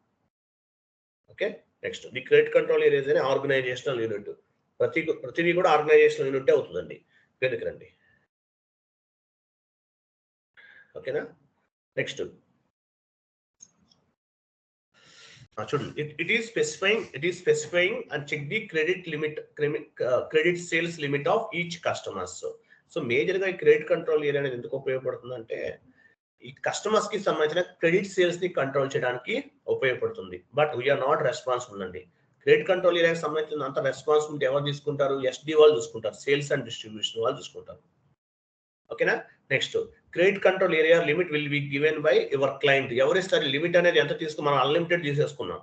Okay, next the credit control area అనే organizational unit. ప్రతిదీ కూడా ఆర్గనైజేషనల్ యూనిట్ అవుతుందండి. కిందకి రండి. ఓకేనా? నెక్స్ట్ చూడండి, it is specifying and check the credit sales limit of each customers. So major గా ఈ క్రెడిట్ కంట్రోల్ ఏరియా అనేది ఎందుకు ఉపయోగపడుతుందంటే ఈ కస్టమర్స్ కి సంబంధించిన క్రెడిట్ సేల్స్ ని కంట్రోల్ చేయడానికి ఉపయోగపడుతుంది. బట్ వీఆర్ నాట్ రెస్పాన్సిబుల్ అండి. క్రెడిట్ కంట్రోల్ ఏరియాకి సంబంధించిన అంత రెస్పాన్సిబిలిటీ ఎవరు తీసుకుంటారు? ఎస్డి వాళ్ళు చూసుకుంటారు, సేల్స్ అండ్ డిస్ట్రిబ్యూషన్ వాళ్ళు చూసుకుంటారు. ఓకేనా? Next, credit control area limit will be given by your client. ఎవరిస్తారు లిమిట్ అనేది? ఎంత తీసుకుని మనం అన్లిమిటెడ్ తీసేసుకున్నాం,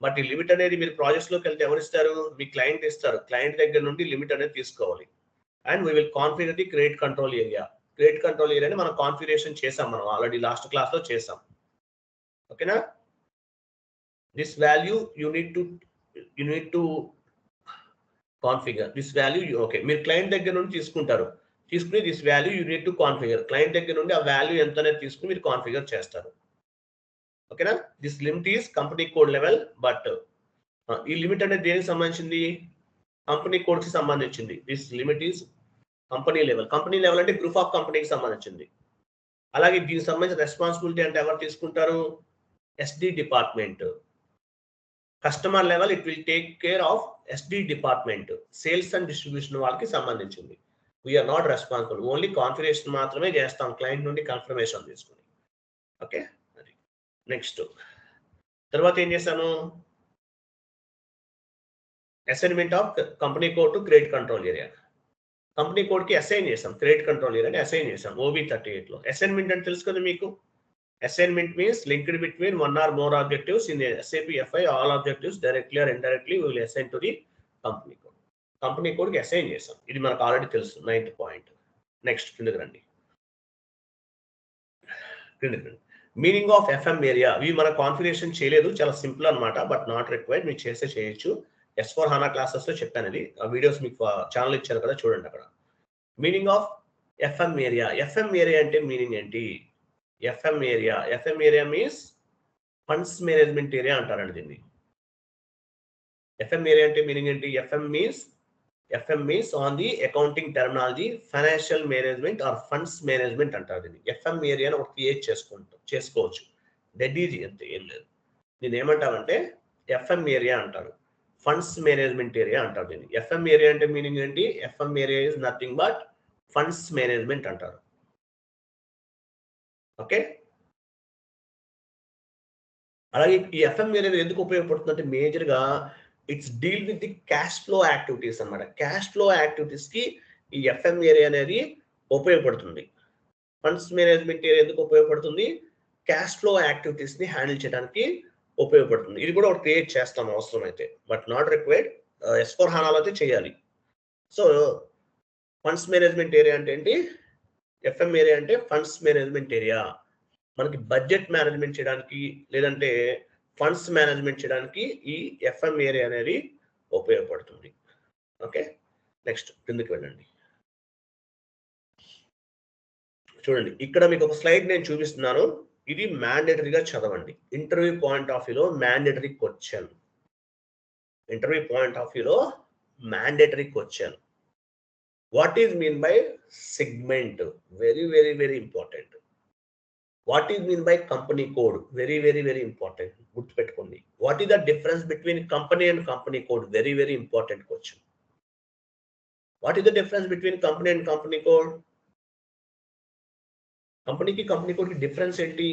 బట్ ఈ లిమిట్ అనేది మీరు ప్రాజెక్ట్స్ లోకి వెళ్తే ఎవరు ఇస్తారు? మీ క్లయింట్ ఇస్తారు. క్లయింట్ దగ్గర నుండి లిమిట్ అనేది తీసుకోవాలి. And we will configure the credit control area. Credit control ఏరియాని మనం కాన్ఫిగరేషన్ చేసాం, మనం ఆల్రెడీ లాస్ట్ క్లాస్ లో చేసాం. ఓకేనా? This value you need to configure this value. Okay, మీరు క్లయింట్ దగ్గర నుండి తీసుకుని this value you need to configure. Client దగ్గర నుండి ఆ వాల్యూ ఎంత అనేది తీసుకుని మీరు కాన్ఫిగర్ చేస్తారు. ఓకేనా? This limit is company code level. But ఈ లిమిట్ అనేది దేనికి సంబంధించింది? కంపెనీ కోడ్ కి సంబంధించింది. This limit is company level అంటే గ్రూప్ ఆఫ్ కంపెనీకి సంబంధించింది. అలాగే దీనికి సంబంధించిన రెస్పాన్సిబిలిటీ అంటే ఎవరు తీసుకుంటారు? SD department. Customer level it will take care of SD department. Sales and distribution వాళ్ళకి సంబంధించింది. We are not responsible, only configuration మాత్రమే చేస్తాం క్లయింట్ నుండి కన్ఫర్మేషన్ తీసుకుని. ఓకే, అది నెక్స్ట్. తర్వాత ఏం చేశాను? Assignment of company code to credit control area. Company code కి అసైన్ చేసాం, క్రెడిట్ కంట్రోల్ ఏరియా అసైన్ చేసాం OB38 లో. అసైన్మెంట్ అంటే తెలుసు కదా మీకు. Assignment means linked between one or more objectives in SAP FI. All objectives directly or indirectly we will assign to the company code. Company code కి assign చేసాం, ఇది మనకు ఆల్రెడీ తెలుసు. 9th point. నెక్స్ట్ కిందకి రండి. Meaning of FM area. ఇవి మన configuration చేయలేదు, చాలా సింపుల్ అనమాట, బట్ నాట్ రిక్వైర్డ్. మీరు చేయొచ్చు. S4 HANA క్లాసెస్ లో చెప్పాను ఇది. ఆ వీడియోస్ మీకు ఛానల్ ఇచ్చారు కదా, చూడండి అక్కడ. Meaning of FM area. FM area అంటే మీనింగ్ ఏంటి? FM area means funds management area అంటారండి దీన్ని. ఎఫ్ఎం ఏరియా అంటే మీనింగ్ ఏంటి? FM means on the accounting terminology financial management or funds management అంటారు దీన్ని. ఎఫ్ఎం ఏరియాని ఒకటి క్రియేట్ చేసుకోవచ్చు. డెడ్ ఈజీ అంతే, ఏం లేదు. దీన్ని ఏమంటారంటే ఎఫ్ఎం ఏరియా అంటారు, ఫండ్స్ మేనేజ్మెంట్ ఏరియా అంటారు దీన్ని. ఎఫ్ఎం ఏరియా అంటే మీనింగ్ ఏంటి? FM area is nothing but funds management అంటారు. ఓకే. అలాగే ఈ ఎఫ్ఎం ఏరియా ఎందుకు ఉపయోగపడుతుంది అంటే మేజర్ గా it's deal with the cash flow activities అన్నమాట. క్యాష్ ఫ్లో యాక్టివిటీస్ కి ఈ ఎఫ్ఎం ఏరియా అనేది ఉపయోగపడుతుంది. ఫండ్స్ మేనేజ్మెంట్ ఏరియా ఎందుకు ఉపయోగపడుతుంది? క్యాష్ ఫ్లో యాక్టివిటీస్ ని హ్యాండిల్ చేయడానికి ఉపయోగపడుతుంది. ఇది కూడా ఒకటి క్రియేట్ చేస్తాం అవసరం అయితే, but not required. S4 HANA లో అయితే చేయాలి. సో ఫండ్స్ మేనేజ్మెంట్ ఏరియా అంటే ఏంటి? ఎఫ్ఎం ఏరియా అంటే ఫండ్స్ మేనేజ్మెంట్ ఏరియా. మనకి బడ్జెట్ మేనేజ్మెంట్ చేయడానికి లేదంటే ఫండ్స్ మేనేజ్మెంట్ చేయడానికి ఈ ఎఫ్ఎం ఏరియా అనేది ఉపయోగపడుతుంది. ఓకే, నెక్స్ట్ కిందకి వెళ్ళండి. చూడండి, ఇక్కడ మీకు ఒక స్లైడ్ నేను చూపిస్తున్నాను. ఇది మ్యాండేటరీగా చదవండి. ఇంటర్వ్యూ పాయింట్ ఆఫ్ వ్యూలో mandatory question. Interview point of వ్యూలో mandatory question. What is mean by segment? Very very very important. What is mean by company code? Very very very important, గుర్తుపెట్టుకోండి. What is the difference between company and company code? Very very important question. What is the difference between company and company code? కంపెనీకి company code కి difference ఏంటి?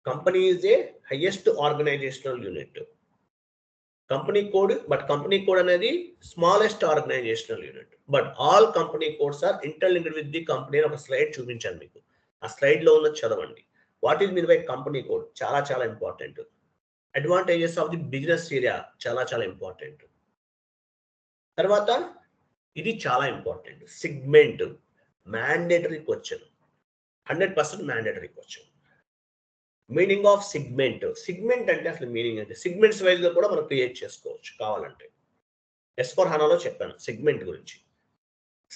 Company is a highest organisational unit. Company code, but company code అనేది smallest organizational unit. But all company codes are interlinked with the company అని ఒక slide చూపించాను మీకు. ఆ slide లో ఉన్నది చదవండి. What is mean by company code? చాలా చాలా important. Advantages of the business area చాలా చాలా ఇంపార్టెంట్. తర్వాత ఇది చాలా important, segment. Mandatory question, 100% mandatory question. Meaning of segment. Segment అంటే అసలు మీనింగ్ అంటే సెగ్మెంట్స్ వైజ్ గా కూడా మనం క్రియేట్ చేసుకోవచ్చు కావాలంటే. S4 HANA లో చెప్పాను సెగ్మెంట్ గురించి.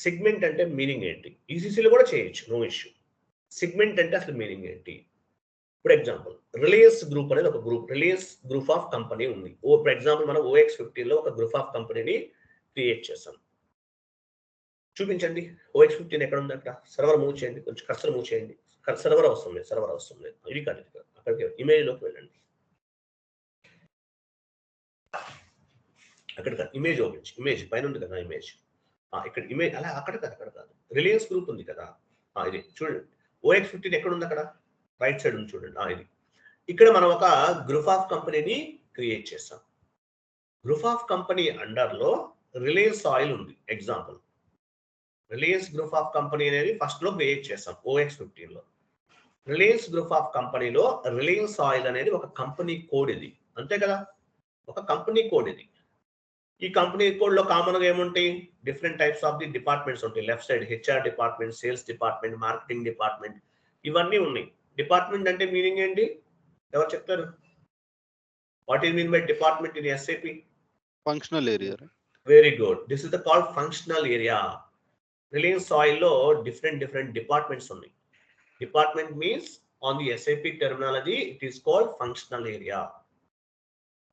సెగ్మెంట్ అంటే మీనింగ్ ఏంటి? ఈసీసీలో కూడా చేయొచ్చు, నో ఇష్యూ. సెగ్మెంట్ అంటే అసలు మీనింగ్ ఏంటి? ఫర్ ఎగ్జాంపుల్, రిలయన్స్ గ్రూప్ అనేది ఒక group, Reliance group of company ఉంది. ఫర్ ఎగ్జాంపుల్ మనం OX15 లో ఒక గ్రూప్ ఆఫ్ కంపెనీని క్రియేట్ చేస్తాం. చూపించండి OX15 ఎక్కడ ఉంది? అక్కడ సర్వర్ మూవ్ చేయండి, కొంచెం కర్సర్ మూవ్ చేయండి. సర్వర్ అవసరం లేదు. ఇది కాదు, అక్కడికి ఇమేజ్ లోకి వెళ్ళండి. అక్కడ కాదు, ఇమేజ్ ఓపెన్, ఇమేజ్ పైన ఉంది కదా ఇమేజ్. ఇక్కడ ఇమేజ్ అలా అక్కడ కాదు. రిలయన్స్ గ్రూప్ ఉంది కదా, ఇది చూడండి. OX15 ఎక్కడ ఉంది? అక్కడ రైట్ సైడ్ ఉంది చూడండి. ఇది ఇక్కడ మనం ఒక గ్రూప్ ఆఫ్ కంపెనీని క్రియేట్ చేస్తాం. గ్రూప్ ఆఫ్ కంపెనీ అండర్ లో రిలయన్స్ ఆయిల్ ఉంది. Example, Reliance group of company అనేది ఫస్ట్ లో క్రియేట్ చేస్తాం OX15 లో. రిలయన్స్ గ్రూప్ ఆఫ్ కంపెనీలో రిలయన్స్ ఆయిల్ అనేది ఒక కంపెనీ కోడ్. ఇది అంతే కదా, ఒక కంపెనీ కోడ్ ఇది. ఈ కంపెనీ కోడ్ లో కామన్ గా ఏముంటాయి? Different types of the departments ఉంటాయి. Left side HR department, sales department, marketing department, ఇవన్నీ ఉన్నాయి. డిపార్ట్మెంట్ అంటే మీనింగ్ ఏంటి? ఎవరు చెప్తారు? What is mean by department in SAP? Functional area. Very good, this is the called functional area. Reliance oil లో different departments ఉన్నాయి. Department means on the SAP terminology it is called functional area.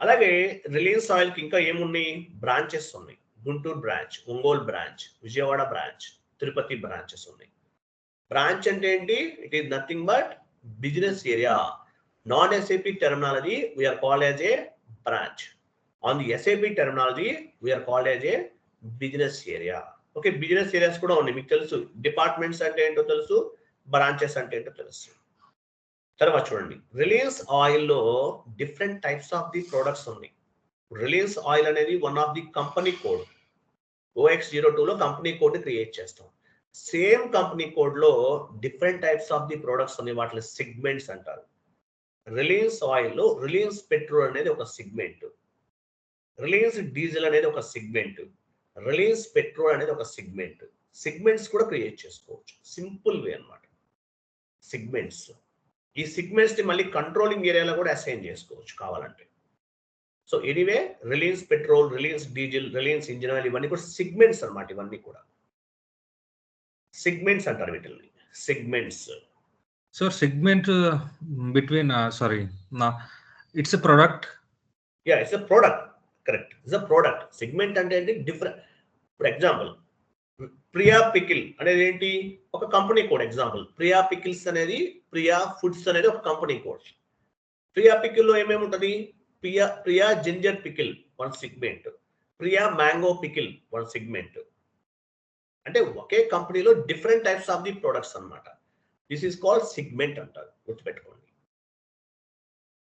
అలాగే Reliance oil కి ఇంకా ఏమున్నాయి? Branches ఉన్నాయి. Guntur branch, Ongole branch, Vijayawada branch, Tirupati branches ఉన్నాయి. Branch అంటే ఏంటి? It is nothing but business area. Non SAP terminology we are called as a branch. On the SAP terminology we are called as a business area. Okay, business areas కూడా ఉన్నాయి, మీకు తెలుసు. Departments అంటే ఏంటో తెలుసు, బ్రాంచెస్ అంటే ఏంటో తెలుసు. తర్వాత చూడండి, రిలయన్స్ ఆయిల్ లో different types of the products ఉన్నాయి. రిలయన్స్ ఆయిల్ అనేది one of the company code. OX02 లో కంపెనీ కోడ్ క్రియేట్ చేస్తాం. సేమ్ కంపెనీ కోడ్ లో different types of the products ఉన్నాయి, వాటిని సెగ్మెంట్స్ అంటారు. రిలయన్స్ ఆయిల్ లో రిలయన్స్ పెట్రోల్ అనేది ఒక సెగ్మెంట్, రిలయన్స్ డీజిల్ అనేది ఒక సెగ్మెంట్, రిలయన్స్ పెట్రోల్ అనేది ఒక సెగ్మెంట్. సెగ్మెంట్స్ కూడా క్రియేట్ చేసుకోవచ్చు, సింపుల్ వే అన్నమాట. సెగ్మెంట్స్, ఈ సెగ్మెంట్స్ ని మళ్ళీ కంట్రోలింగ్ ఏరియాలో కూడా అసైన్ చేసుకోవచ్చు కావాలంటే. So anyway Reliance petrol, Reliance diesel, Reliance engine oil ఇవన్నీ కూడా సిగ్మెంట్స్ అన్నమాట. ఇవన్నీ కూడా సిగ్మెంట్స్ అంటారు వీటిని, segments. So segment between it's a product. Yeah, it's a product. Correct, it's a product. Segment అంటే ఏంటి? Different. For example Priya pickle అనేది ఏంటి? ఒక company code. Example Priya pickles అనేది, ప్రియా ఫుడ్స్ అనేది ఒక కంపెనీ కోడ్. ప్రియా పికిల్ లో ఏమేమి ఉంటుంది? Priya ginger pickle one segment, Priya mango pickle one segment. అంటే ఒకే కంపెనీలో different types of the products అన్నమాట. దిస్ ఈస్ కాల్డ్ సెగ్మెంట్ అంటారు, గుర్తుపెట్టుకోండి.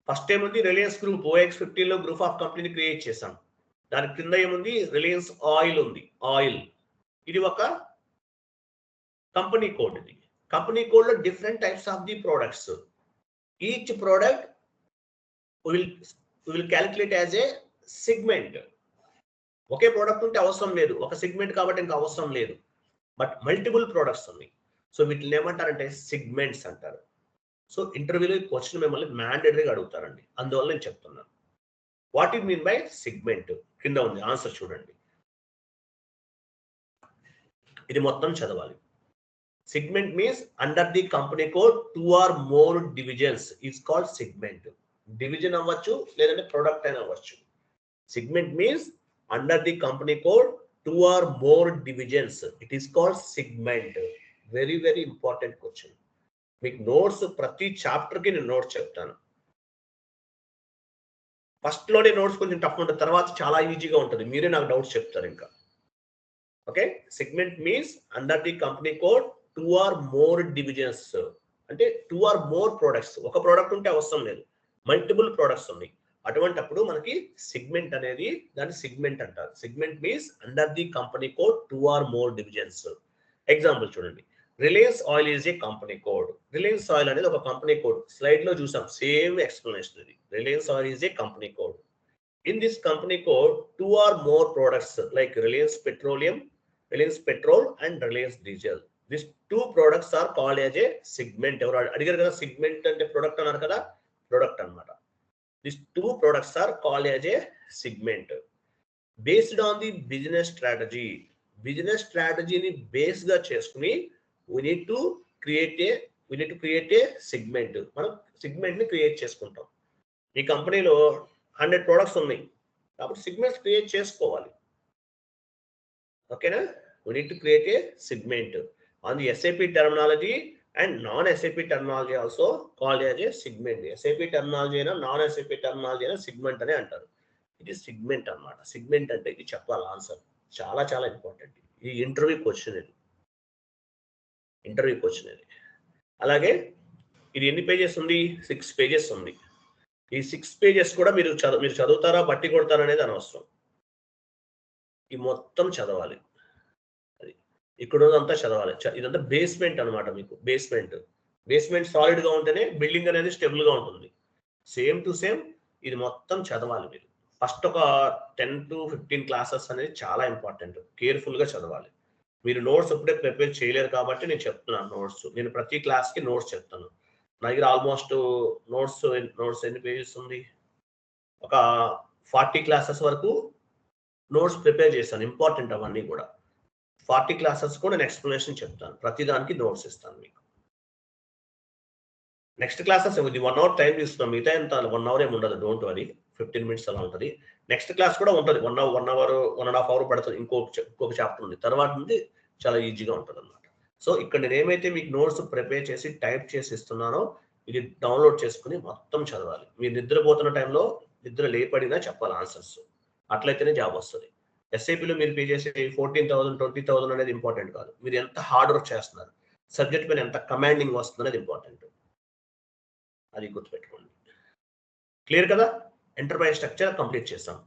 ఫస్ట్ ఏముంది? రిలయన్స్ గ్రూప్ OX50 లో గ్రూప్ ఆఫ్ కంపెనీని క్రియేట్ చేశాం. దాని కింద ఏముంది? రిలయన్స్ ఆయిల్ ఉంది, ఆయిల్. ఇది ఒక కంపెనీ కోడ్. ఇది కంపెనీ కోడ్ లో different types of the products. Each product will calculate as a segment. Okay product ఉంటే అవసరం లేదు, ఒక సెగ్మెంట్ కాబట్టి ఇంకా అవసరం లేదు. బట్ మల్టిపుల్ ప్రొడక్ట్స్ ఉన్నాయి. సో వీటిని ఏమంటారంటే సెగ్మెంట్స్ అంటారు. సో ఇంటర్వ్యూలో ఈ క్వశ్చన్ మిమ్మల్ని మ్యాండేటరీగా అడుగుతారండి, అందువల్ల నేను చెప్తున్నాను. What you mean by segment? కింద ఉంది ఆన్సర్ చూడండి. ఇది మొత్తం చదవాలి. Segment means under the company code 2 or more divisions is called segment. Division అవ్వచ్చు, లేదంటే ప్రొడక్ట్ అయినా అవ్వచ్చు. Segment means under the company code 2 or more divisions, it is called segment. Very very important question. మీకు notes ప్రతి chapter కి నేను notes చెప్తాను. First లోనే నోట్స్ కొంచెం టఫ్ ఉంటుంది, తర్వాత చాలా ఈజీగా ఉంటుంది. మీరే నాకు డౌట్స్ చెప్తారు ఇంకా. Okay, segment means under the company code 2 or more divisions, అంటే 2 or more ప్రొడక్ట్స్. ఒక ప్రోడక్ట్ ఉంటే అవసరం లేదు, మల్టిపుల్ ప్రొడక్ట్స్ ఉన్నాయి. అటువంటప్పుడు మనకి సెగ్మెంట్ అనేది, దాన్ని సెగ్మెంట్ అంటారు. Segment means under the company code 2 or more divisions. Example చూడండి. Reliance oil is a company code. Reliance oil అనేది ఒక కంపెనీ కోడ్. స్లైడ్ లో చూసాం, సేమ్ ఎక్స్ప్లెనేషన్ ఇది. Reliance oil is a company code. In this company code 2 or more products like Reliance petroleum, Reliance petrol and Reliance diesel. This 2 products are called as a segment. ఎవరు అడిగారు కదా segment అంటే product అన్నారు కదా, product అన్నమాట. This 2 products are called as a segment. Based on the business strategy. Business స్ట్రాటజీని base గా చేసుకుని we need to create a segment. మనం సెగ్మెంట్ ని క్రియేట్ చేసుకుంటాం. ఈ కంపెనీలో 100 ప్రొడక్ట్స్ ఉన్నాయి కాబట్టి సెగ్మెంట్స్ క్రియేట్ చేసుకోవాలి. ఓకేనా? we need to create a segment on the SAP terminology and non-SAP terminology also called as a segment. SAP terminology అయినా నాన్ SAP terminology అయినా సెగ్మెంట్ అనే అంటారు. ఇది సెగ్మెంట్ అన్నమాట. సెగ్మెంట్ అంటే ఇది చెప్పాలి ఆన్సర్. చాలా చాలా ఇంపార్టెంట్. ఈ ఇంటర్వ్యూ క్వశ్చన్ ఇది. అలాగే ఇది ఎన్ని పేజెస్ ఉంది? 6 pages ఉంది. ఈ 6 pages కూడా మీరు చదువుతారా, బట్టి కొడతారా అనేది అనవసరం. ఈ మొత్తం చదవాలి. అది ఇక్కడ అంతా చదవాలి. ఇదంతా బేస్మెంట్ అన్నమాట. మీకు బేస్మెంట్ సాలిడ్ గా ఉంటేనే బిల్డింగ్ అనేది స్టెబుల్ గా ఉంటుంది. సేమ్ టు సేమ్ ఇది మొత్తం చదవాలి మీరు. ఫస్ట్ ఒక 10 to 15 క్లాసెస్ అనేది చాలా ఇంపార్టెంట్. కేర్ఫుల్ గా చదవాలి. మీరు నోట్స్ ఎప్పుడే ప్రిపేర్ చేయలేరు కాబట్టి నేను చెప్తున్నాను నోట్స్. నేను ప్రతి క్లాస్ కి నోట్స్ చెప్తాను. నా దగ్గర ఆల్మోస్ట్ నోట్స్ ఎన్ని పేజెస్ ఉంది? ఒక 40 క్లాసెస్ వరకు నోట్స్ ప్రిపేర్ చేస్తాను. ఇంపార్టెంట్ అవన్నీ కూడా. 40 క్లాసెస్ కూడా నేను ఎక్స్ప్లెనేషన్ చెప్తాను. ప్రతి దానికి నోట్స్ ఇస్తాను మీకు. నెక్స్ట్ క్లాసెస్ ఇది 1 hour టైం తీసుకున్నాం. మిగతా ఎంత 1 hour ఏమి ఉండదు, డోంట్ వరీ. 15 minutes అలా ఉంటుంది. నెక్స్ట్ క్లాస్ కూడా ఉంటుంది 1 hour 1.5 hour పడుతుంది. ఇంకొక చాప్టర్ ఉంది. తర్వాత నుండి చాలా ఈజీగా ఉంటుంది అన్నమాట. సో ఇక్కడ నేను ఏమైతే మీకు నోట్స్ ప్రిపేర్ చేసి టైప్ చేసి ఇస్తున్నానో ఇది డౌన్లోడ్ చేసుకుని మొత్తం చదవాలి. మీరు నిద్రపోతున్న టైంలో నిద్ర లేపడినా చెప్పాలి ఆన్సర్స్. అట్లయితేనే జాబ్ వస్తుంది. ఎస్ఐపిలో మీరు పే చేసే 14,000 20,000 అనేది ఇంపార్టెంట్ కాదు. మీరు ఎంత హార్డ్ వర్క్ చేస్తున్నారు, సబ్జెక్ట్ పైన ఎంత కమాండింగ్ వస్తుంది అనేది ఇంపార్టెంట్. అది గుర్తుపెట్టుకోండి. క్లియర్ కదా? ఎంటర్ప్రైజ్ స్ట్రక్చర్ కంప్లీట్ చేస్తాం.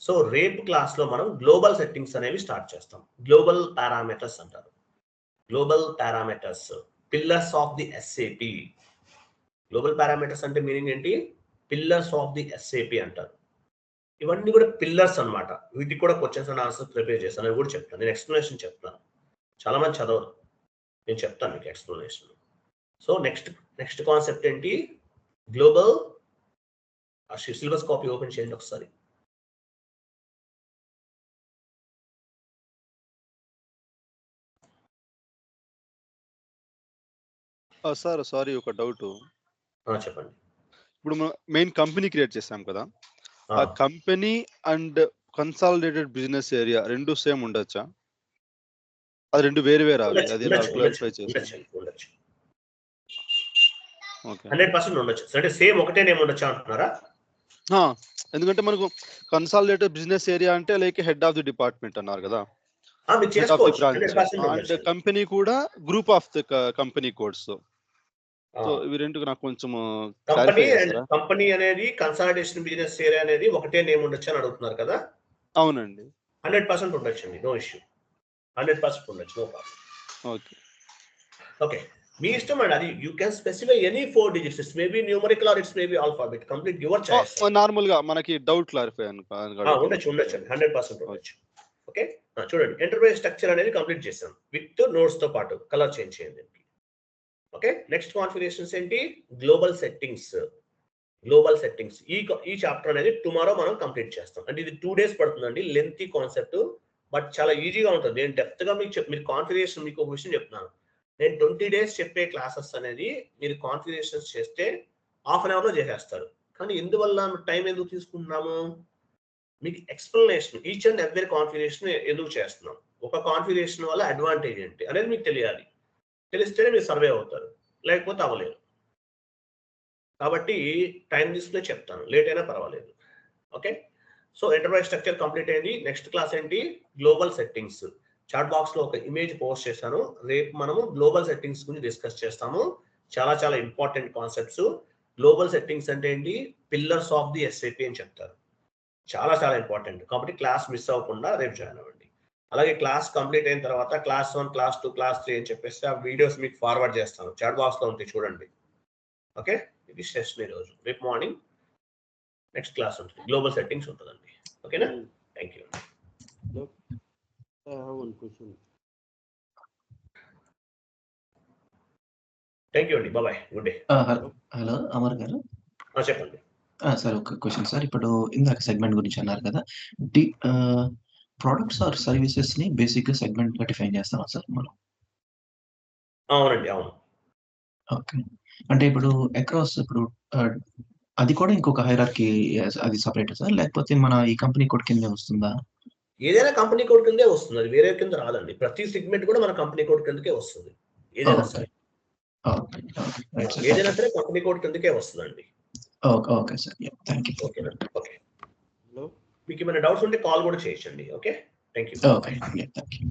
సో రేపు క్లాస్లో మనం గ్లోబల్ సెట్టింగ్స్ అనేవి స్టార్ట్ చేస్తాం. గ్లోబల్ పారామీటర్స్ అంటారు. Global parameters, pillars of the SAP. Global parameters అంటే మీనింగ్ ఏంటి? పిల్లర్స్ ఆఫ్ ది ఎస్ఏపి అంటారు. ఇవన్నీ కూడా పిల్లర్స్ అన్నమాట. వీటికి కూడా క్వశ్చన్స్ అండ్ ఆన్సర్స్ ప్రిపేర్ చేస్తాను. నేను కూడా చెప్తాను. నేను ఎక్స్ప్లెనేషన్ చెప్తాను. చాలా మంది చదవరు, నేను చెప్తాను మీకు ఎక్స్ప్లెనేషన్. సో నెక్స్ట్ కాన్సెప్ట్ ఏంటి? గ్లోబల్. సిలబస్ కాపీ ఓపెన్ చేయండి ఒకసారి. సార్ సారీ, ఒక డౌట్. చెప్పండి. ఇప్పుడు మనం మెయిన్ కంపెనీ క్రియేట్ చేసాం కదా, ఆ, ఆ company and consolidated business area రెండు సేమ్ ఉండొచ్చా? అది రెండు వేరు వేరు అవి, ఉండొచ్చు అది ఎలా ఉండొచ్చు ఉండొచ్చు క్లారిఫై చేసాను. ఉండొచ్చు ఉండొచ్చు ఓకే. 100% ఉండొచ్చు. అంటే సేమ్ ఒకటే నేమ్ ఉండొచ్చు అంటున్నారా? ఎందుకంటే మనకు కన్సాలిడేటెడ్ బిజినెస్ ఏరియా అంటే like head of the department అన్నారు కదా, మీరు హెడ్ ఆఫ్ ది చేసుకోవచ్చు. బ్రాంచ్, 100% అండ్ ఉండొచ్చు. కంపెనీ కూడా group of the company codes. ఆ, సో ఇవి రెండు నాకు కొంచెం కంపెనీ క్లారిఫై అండ్ చేస్తారా? కంపెనీ అనేది కన్సాలిడేషన్ బిజినెస్ ఏరియా అనేది ఒకటే నేమ్ ఉండొచ్చు అని అడుగుతున్నారు కదా. అవునండి. 100% ఉండొచ్చు అండి, నో ఇష్యూ. 100% ఉండొచ్చు, నో ప్రాబ్లం. ఓకే. ఓకే, మీ ఇష్టం అండి. అది you can specify any 4 digits. It's maybe numerical or it's maybe alphabet, complete your choice. Normal గా మనకి డౌట్ క్లారిఫై ఉండొచ్చు ఉండొచ్చు అండి, 100% ఉండొచ్చు. ఓకే, చూడండి, ఎంటర్ప్రైజ్ స్ట్రక్చర్ అనేది కంప్లీట్ చేసాం విత్ నోట్స్ తో పాటు. కలర్ చేంజ్ చేయండి. ఓకే, నెక్స్ట్ కాన్ఫిగరేషన్స్ ఏంటి? Global settings. గ్లోబల్ సెట్టింగ్స్ ఈ చాప్టర్ అనేది టుమారో మనం కంప్లీట్ చేస్తాం. అంటే ఇది 2 days పడుతుందండి, లెంతీ కాన్సెప్ట్, బట్ చాలా ఈజీగా ఉంటుంది. నేను డెప్త్ గా మీరు కాన్ఫిగరేషన్, మీకు ఒక విషయం చెప్తున్నాను. నేను 20 days చెప్పే క్లాసెస్ అనేది మీరు కాన్ఫిగరేషన్స్ చేస్తే హాఫ్ అన్ అవర్ లో చేసేస్తారు. కానీ ఎందువల్ల టైం ఎందుకు తీసుకుంటున్నాము? మీకు explanation, each and every configuration ఎందుకు చేస్తున్నాం, ఒక కాన్ఫిగరేషన్ వల్ల అడ్వాంటేజ్ ఏంటి అనేది మీకు తెలియాలి. తెలిస్తేనే మీరు సర్వే అవుతారు, లేకపోతే అవ్వలేరు. కాబట్టి టైం తీసుకునే చెప్తాను, లేట్ అయినా పర్వాలేదు. Okay, so enterprise structure complete అయింది. నెక్స్ట్ క్లాస్ ఏంటి? Global settings. చాట్ బాక్స్ లో ఒక ఇమేజ్ పోస్ట్ చేశాను. రేపు మనము గ్లోబల్ సెట్టింగ్స్ గురించి డిస్కస్ చేస్తాము. చాలా చాలా ఇంపార్టెంట్ కాన్సెప్ట్స్. గ్లోబల్ సెట్టింగ్స్ అంటే ఏంటి? పిల్లర్స్ ఆఫ్ ది ఎస్ఏపి అని చెప్తారు. చాలా చాలా ఇంపార్టెంట్. కాబట్టి క్లాస్ మిస్ అవ్వకుండా రేపు జాయిన్ అవ్వండి. అలాగే క్లాస్ కంప్లీట్ అయిన తర్వాత క్లాస్ 1, క్లాస్ 2, క్లాస్ 3 అని చెప్పేసి ఆ వీడియోస్ మీకు ఫార్వర్డ్ చేస్తాను. చాట్ బాక్స్ లో ఉంటాయి, చూడండి. ఓకే, ఇది సెషన్ ఈ రోజు. రేపు మార్నింగ్ నెక్స్ట్ క్లాస్ ఉంటుంది, గ్లోబల్ సెట్టింగ్స్ ఉంటుందండి. ఓకేనా? Thank you. I have one question. Thank you అండి, bye, good day. Hello Amar గారు. చెప్పండి. సార్ ఒక క్వశ్చన్ సార్. ఇప్పుడు ఇందాక సెగ్మెంట్ గురించి అన్నారు కదా, ప్రొడక్ట్స్ ఆర్ సర్వీసెస్ ని బేసిక్ గా సెగ్మెంట్ గా డిఫైన్ చేస్తామా సార్ మనం? అవునండి, అవును. ఓకే, అంటే ఇప్పుడు అక్రాస్ ఇప్పుడు అది కూడా ఇంకొక హైరార్కీ, అది సపరేట్ సార్, లేకపోతే మన ఈ కంపెనీ కోడ్ కిందే వస్తుందా? ఏదైనా కంపెనీ కోడ్ కిందే వస్తుంది, అది వేరే కింద రాదండి. ప్రతి సెగ్మెంట్ కూడా మన కంపెనీ కోడ్ కిందకే వస్తుంది. ఏదైనా సరే, ఏదైనా సరే కంపెనీ కోడ్ కిందకే వస్తుందండి. Okay sir, thank you. ఓకేనా? Okay, Hello. మీకు ఏమైనా డౌట్స్ ఉంటే కాల్ కూడా చేయొచ్చండి. Okay, thank you. Okay, thank you.